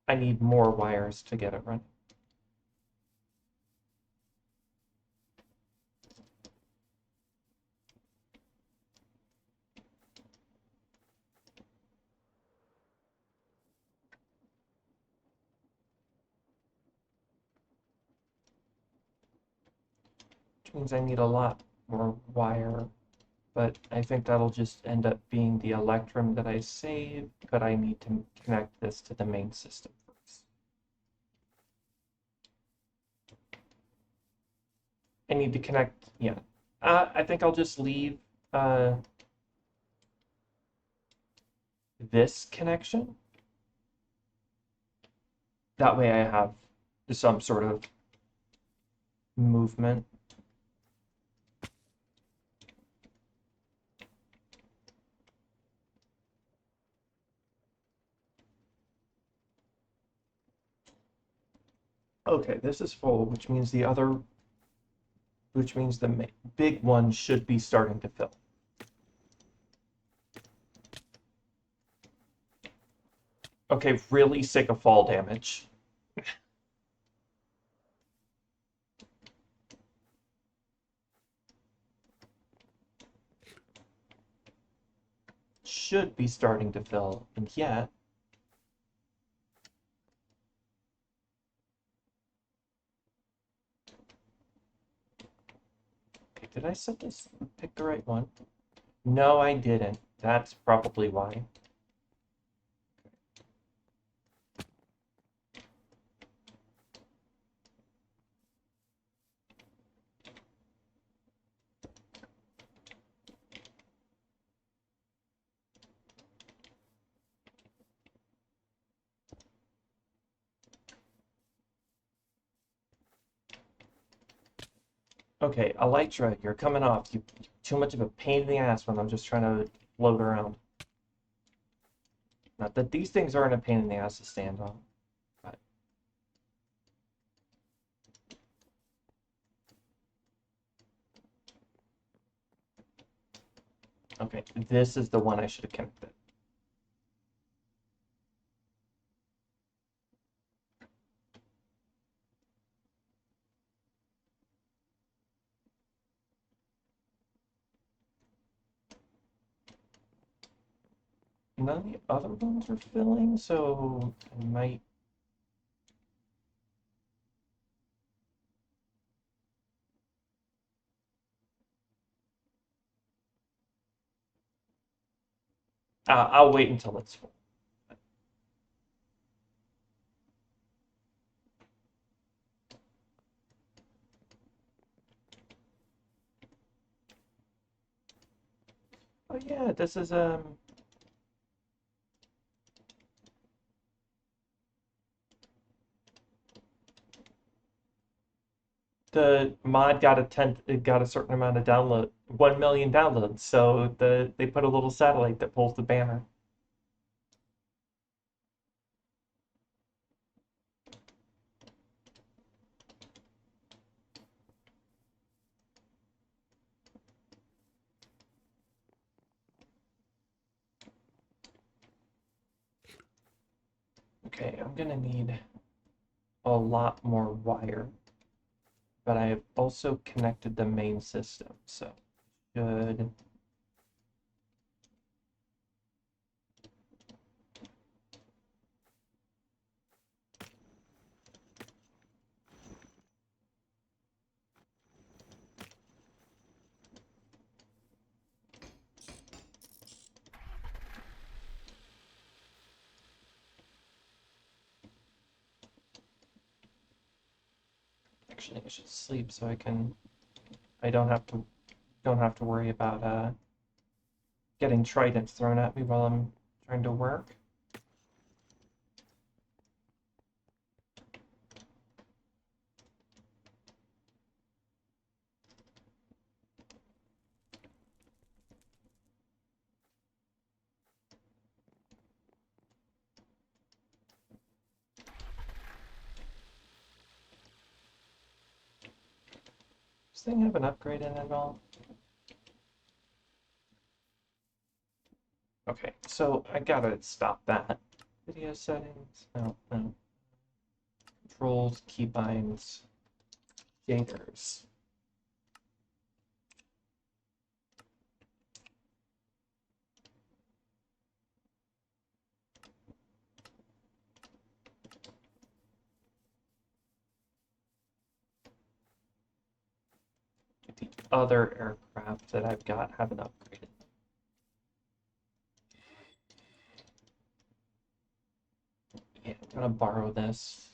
I need more wires to get it running. Which means I need a lot more wire, but I think that'll just end up being the Electrum that I saved, but I need to connect this to the main system first. I need to connect, yeah. I think I'll just leave this connection. That way I have some sort of movement. Okay, this is full, which means the big one should be starting to fill. Okay, really sick of fall damage. Should be starting to fill, and yet... Okay, did I set this, pick the right one? No, I didn't. That's probably why. Okay, Elytra, you're coming off. You're too much of a pain in the ass when I'm just trying to float around. Not that these things aren't a pain in the ass to stand on, but... Okay, this is the one I should have connected. None of the other ones are filling, so I might... I'll wait until it's full. Oh yeah, this is the mod got it got a certain amount of download, 1 million downloads. So they put a little satellite that pulls the banner. Okay, I'm gonna need a lot more wire, but I have also connected the main system, so should... Actually, I should sleep so I don't have to worry about getting tridents thrown at me while I'm trying to work. Does this thing have an upgrade in it at all? Okay, so I gotta stop that. Video settings, no, no. Controls, keybinds, shaders. The other aircraft that I've got haven't upgraded. Yeah, I'm gonna borrow this.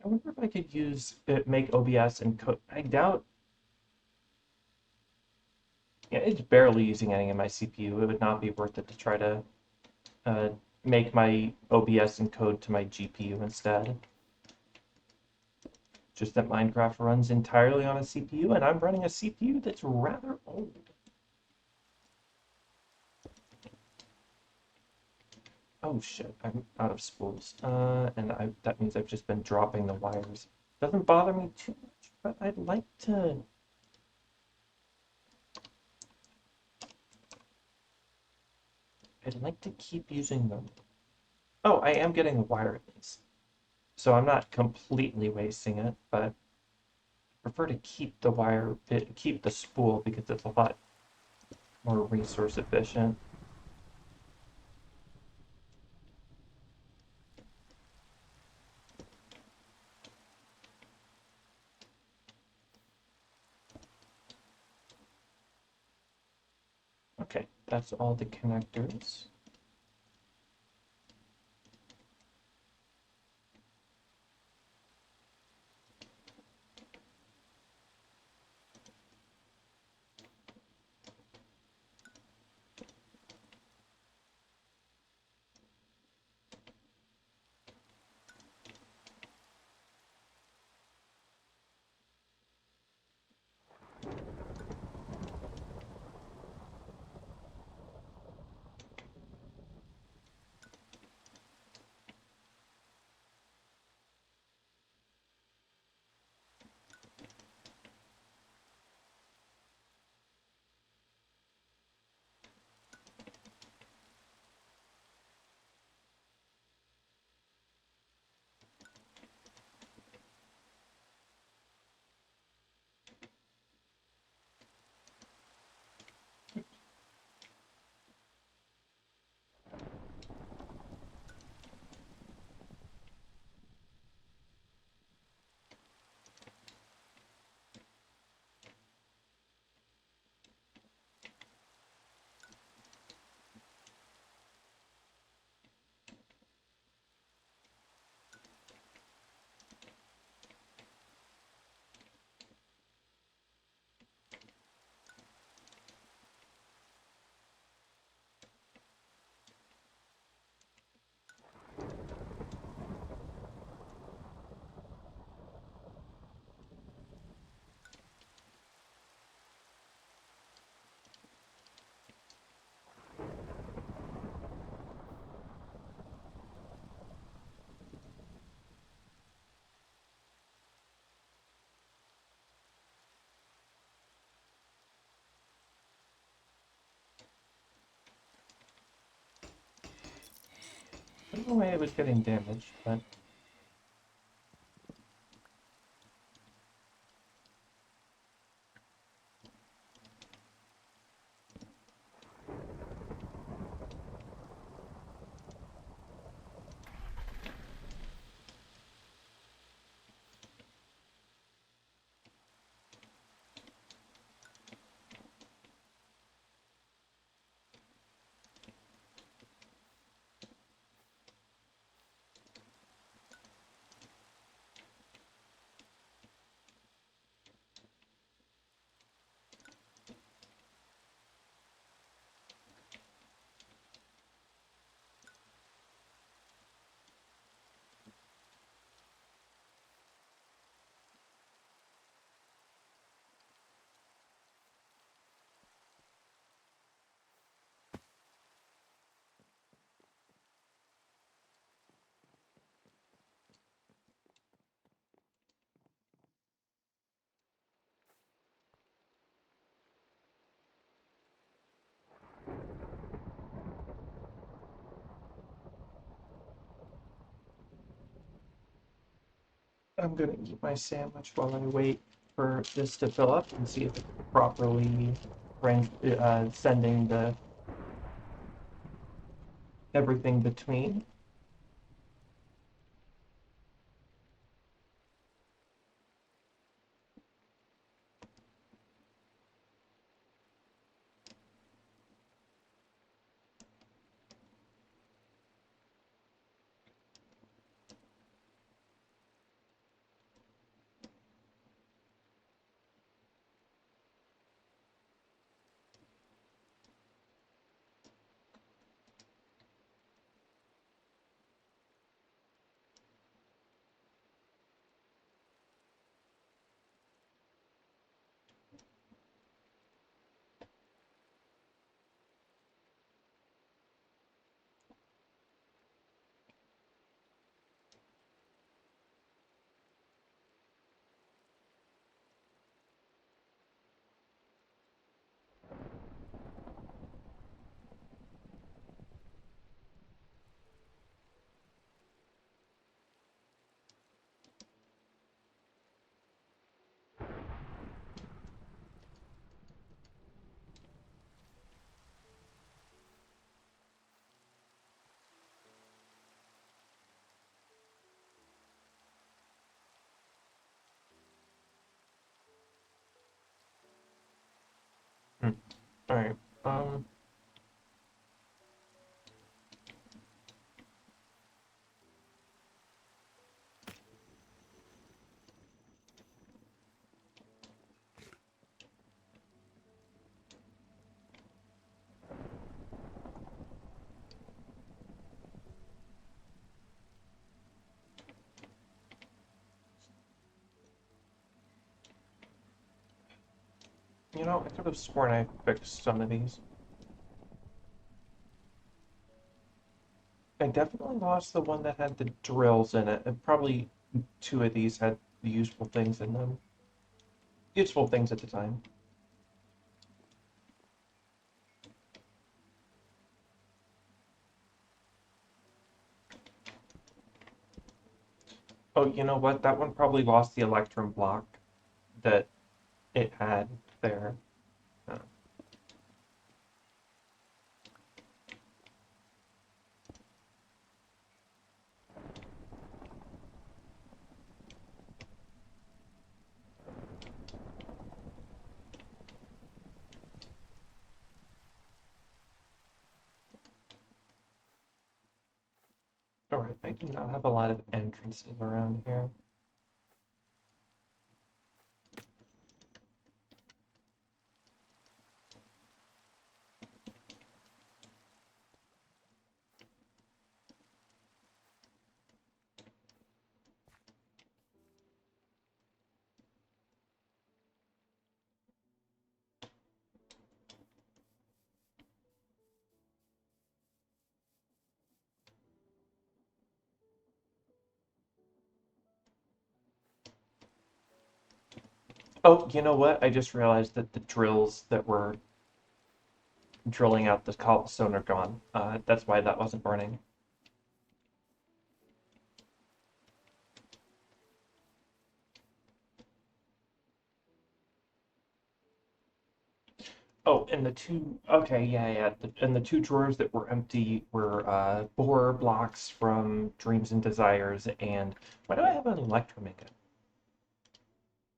I wonder if I could make OBS and code. I doubt. Yeah, it's barely using any of my CPU. It would not be worth it to try to uh, make my OBS encode to my GPU instead. Just that Minecraft runs entirely on a CPU, and I'm running a CPU that's rather old. Oh shit, I'm out of spools. That means I've just been dropping the wires. Doesn't bother me too much, but I'd like to keep using them. Oh, I am getting a wire at least. So I'm not completely wasting it, but I prefer to keep the spool because it's a lot more resource efficient. Okay, that's all the connectors. I don't know why it was getting damaged, but I'm gonna eat my sandwich while I wait for this to fill up and see if it's properly sending the everything between. Hmm. All right. Um, I could have sworn I fixed some of these. I definitely lost the one that had the drills in it, and probably two of these had the useful things in them. Useful things at the time. Oh, you know what? That one probably lost the electrum block that it had there. Uh, all right, I do not have a lot of entrances around here. Oh, you know what? I just realized that the drills that were drilling out the cobblestone are gone. That's why that wasn't burning. Oh, and the two, okay, yeah, yeah. And the two drawers that were empty were boar blocks from Dreams and Desires, and why do I have an electromagnet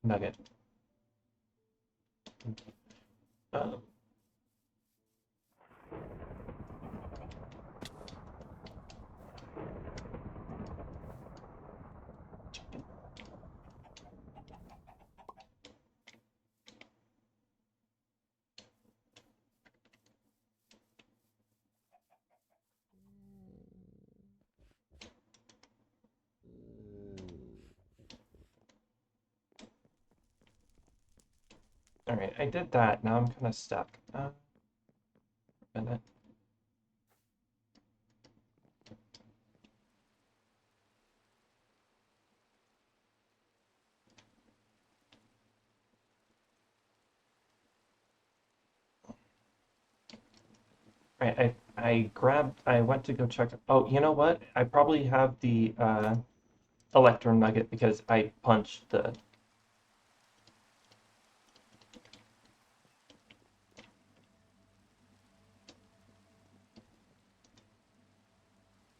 nugget? Um, all right, I did that. Now I'm kind of stuck. A minute. All right, I went to go check. Oh, you know what? I probably have the electrum nugget because I punched the.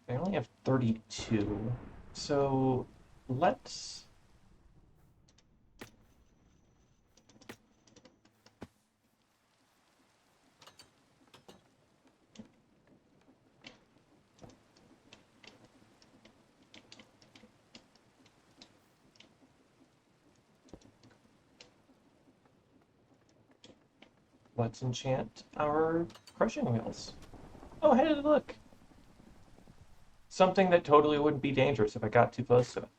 I only have 32. So let's. Let's enchant our crushing wheels. Oh, hey, look! Something that totally wouldn't be dangerous if I got too close to it.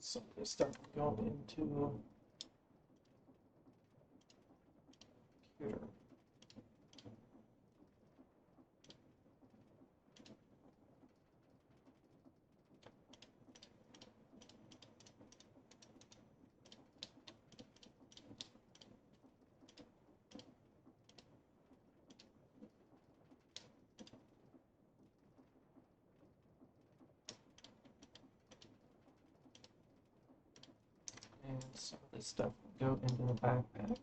So I'm gonna start going into here. And some of this stuff will go into the backpack.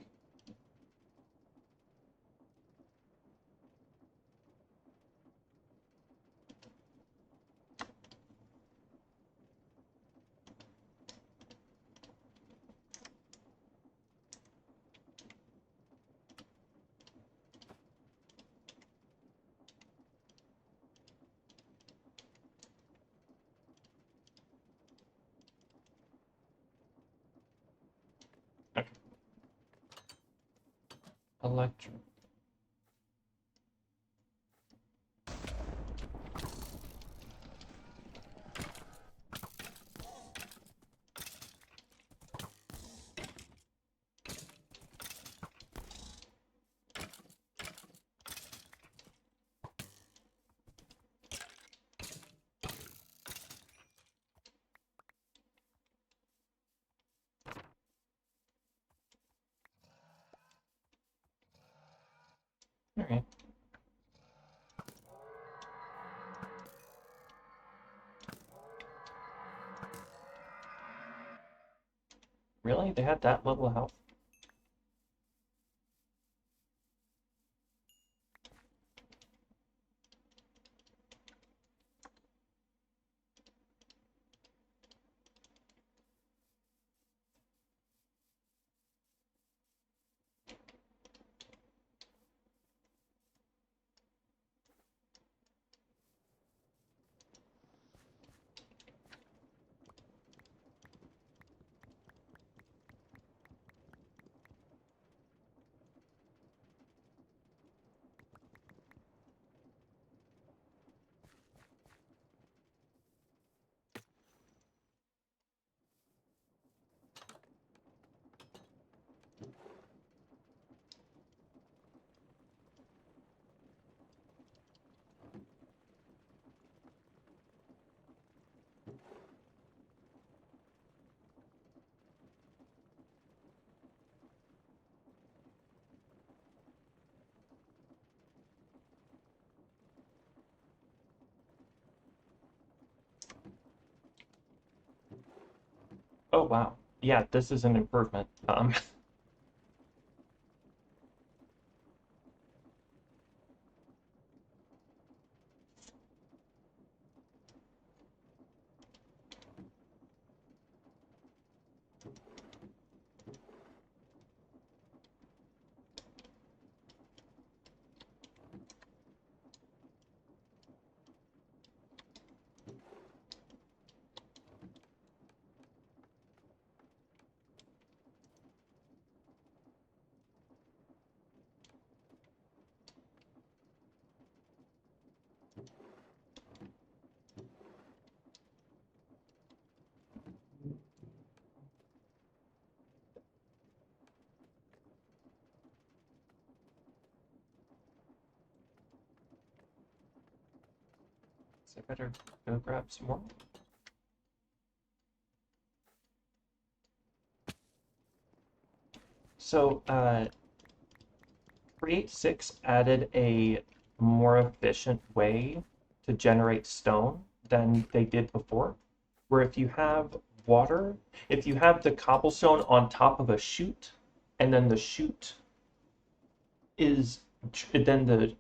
Okay. Electro. All right. Really? They had that little health? Oh wow. Yeah, this is an improvement. So I better go grab some more. So, Create 6 added a more efficient way to generate stone than they did before, where if you have water, if you have the cobblestone on top of a chute, and then the chute is, then the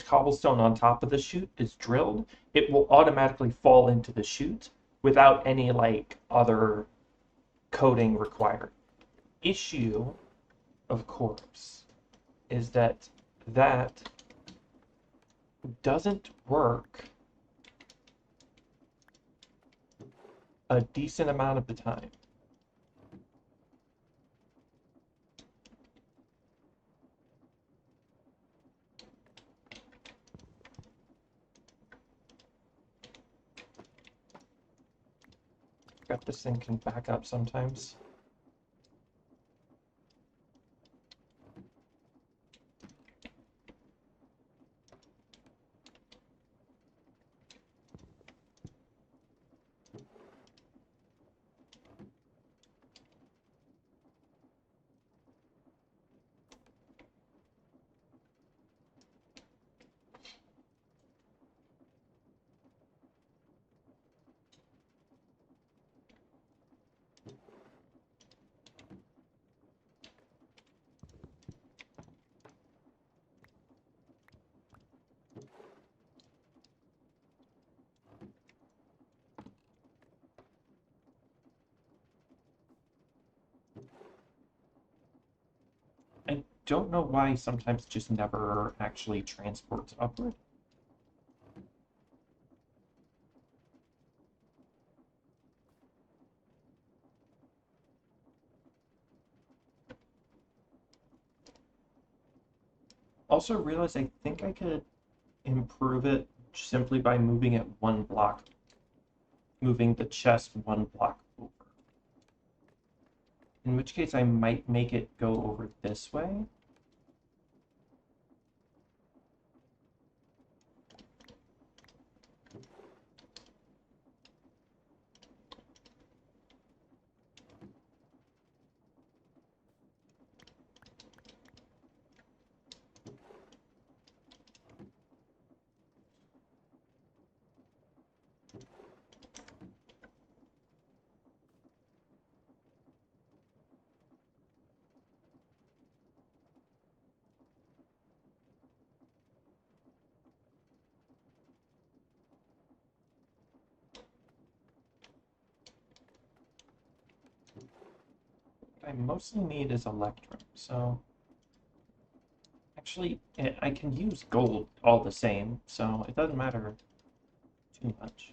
cobblestone on top of the chute is drilled, it will automatically fall into the chute without any like other coding required. Issue, of course, is that doesn't work a decent amount of the time. Forgot this thing can back up sometimes. I don't know why sometimes it just never actually transports upward. Also realized I think I could improve it simply by moving it one block, moving the chest one block over. In which case I might make it go over this way. What I mostly need is electrum, so actually I can use gold all the same, so it doesn't matter too much.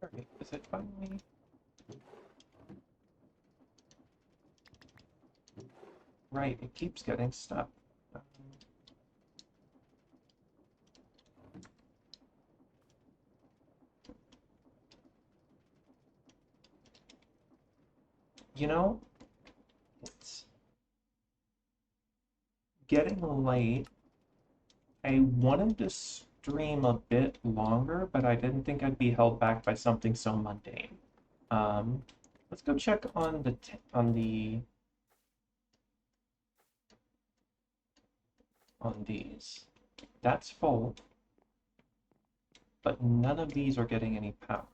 Alright, is it finally? Right, it keeps getting stuck. You know, it's getting late. I wanted to stream a bit longer, but I didn't think I'd be held back by something so mundane. Um, let's go check on on these. That's full, but none of these are getting any power.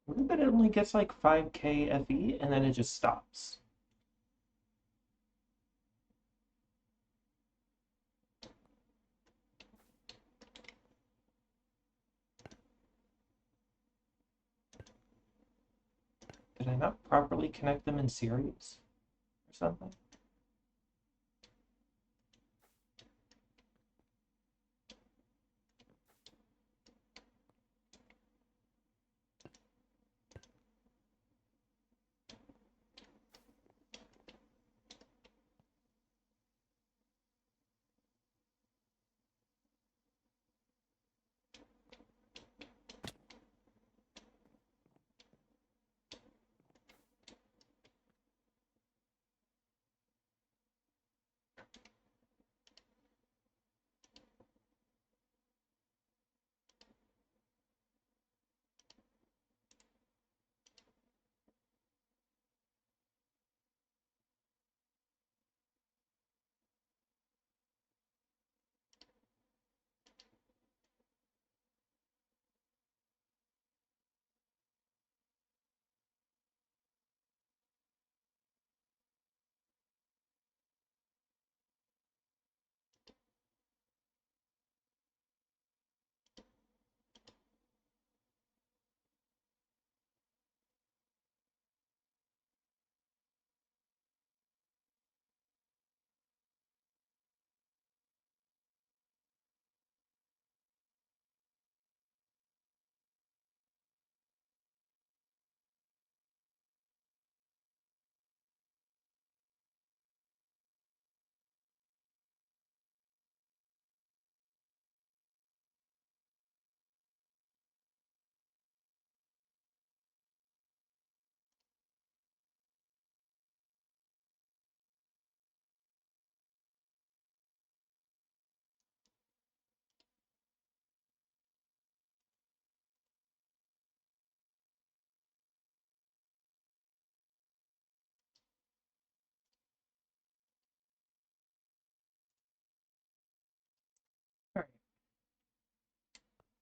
What if it only gets like 5K FE and then it just stops? Did I not properly connect them in series or something?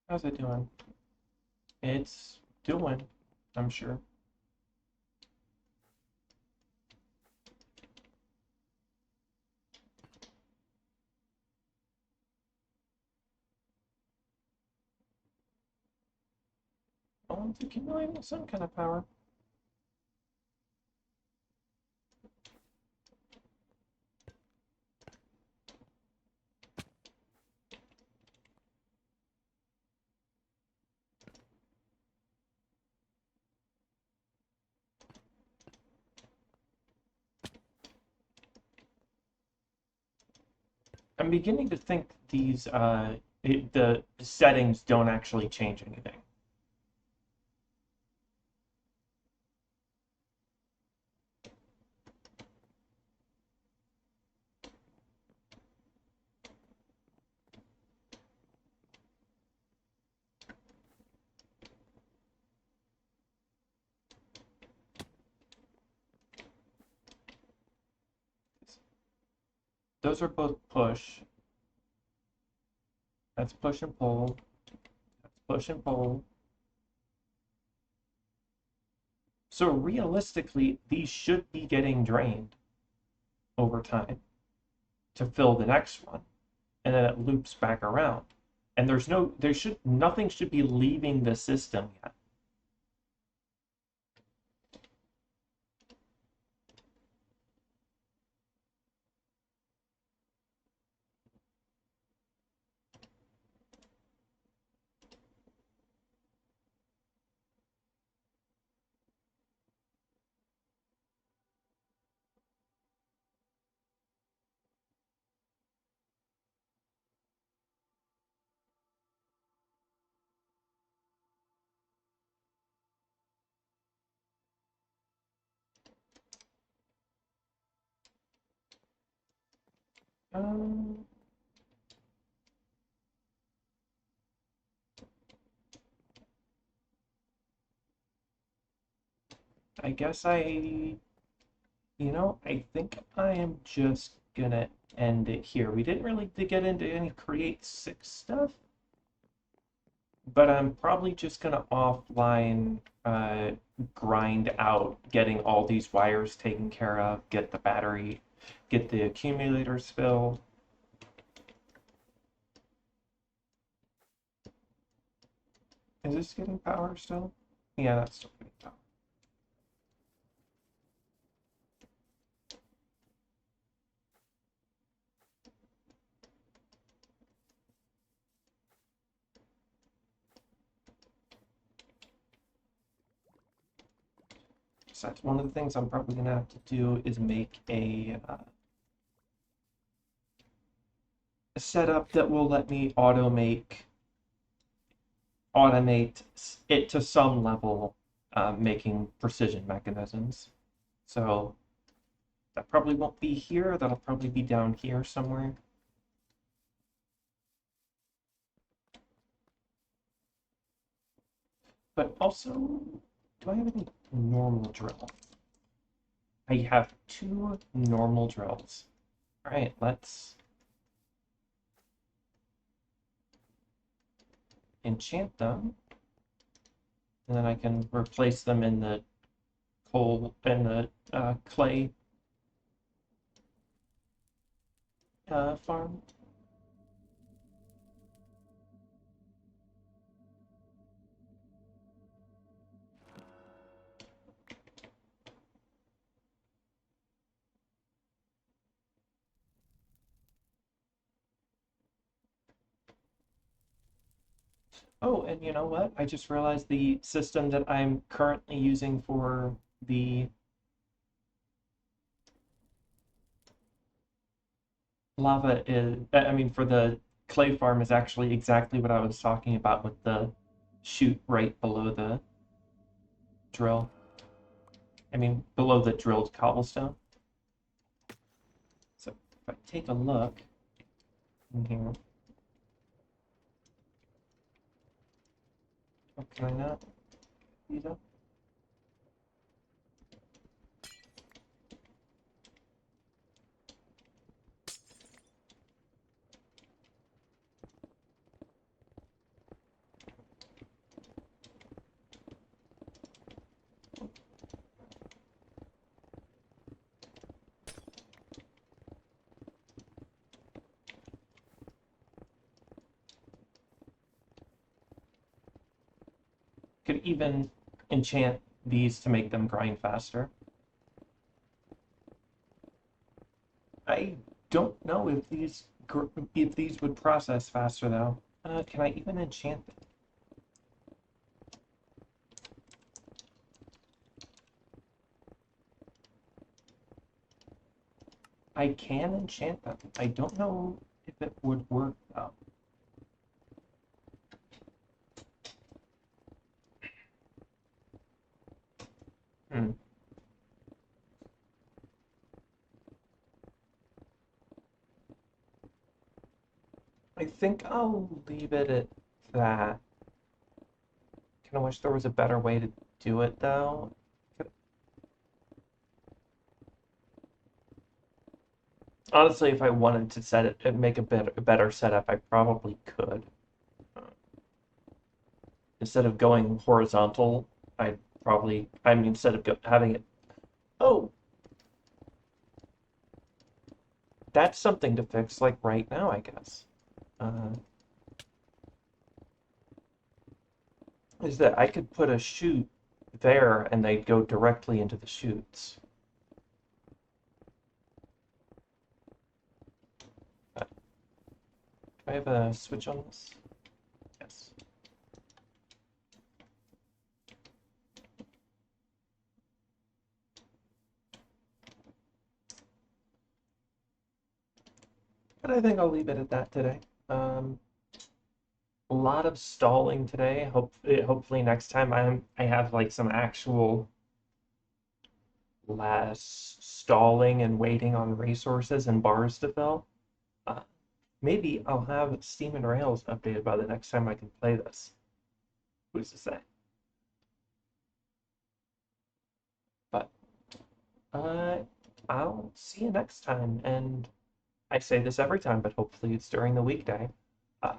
How's it doing? It's doing, I'm sure. Oh, it's accumulating some kind of power. I'm beginning to think the settings don't actually change anything. Those are both push. That's push and pull. That's push and pull. So realistically, these should be getting drained over time to fill the next one, and then it loops back around. And nothing should be leaving the system yet. Um, I guess I think I am just gonna end it here. We didn't really get into any Create 6 stuff, but I'm probably just gonna offline grind out getting all these wires taken care of, get the battery, get the accumulators filled. Is this getting power still? Yeah, that's still getting power. So that's one of the things I'm probably gonna have to do is make a setup that will let me automate it to some level, making precision mechanisms. So that probably won't be here. That'll probably be down here somewhere. But also, do I have any normal drill? I have 2 normal drills. All right, let's enchant them, and then I can replace them in the clay farm. Oh, and you know what? I just realized the system that I'm currently using for the lava for the clay farm is actually exactly what I was talking about with the chute right below the drill. Below the drilled cobblestone. So if I take a look in here, oh, can I not? These up? Could even enchant these to make them grind faster. I don't know if these would process faster though. Can I even enchant them? I can enchant them. I don't know if it would work though. Hmm. I think I'll leave it at that. Kind of wish there was a better way to do it though. Honestly, if I wanted to set it and make a better setup, I probably could. Uh, Instead of going horizontal, I mean, instead of having it, oh, that's something to fix like right now, I guess. Uh, is that I could put a chute there and they'd go directly into the chutes. Do I have a switch on this? Yes. But I think I'll leave it at that today. Um, a lot of stalling today. Hopefully next time I have like some actual less stalling and waiting on resources and bars to fill. Uh, Maybe I'll have Steam and Rails updated by the next time I can play this. Who's to say? But uh, I'll see you next time. And I say this every time, but hopefully it's during the weekday. Uh,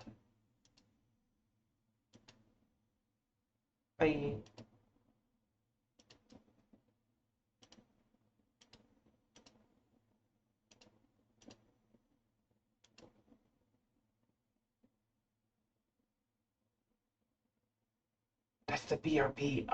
I That's the BRB.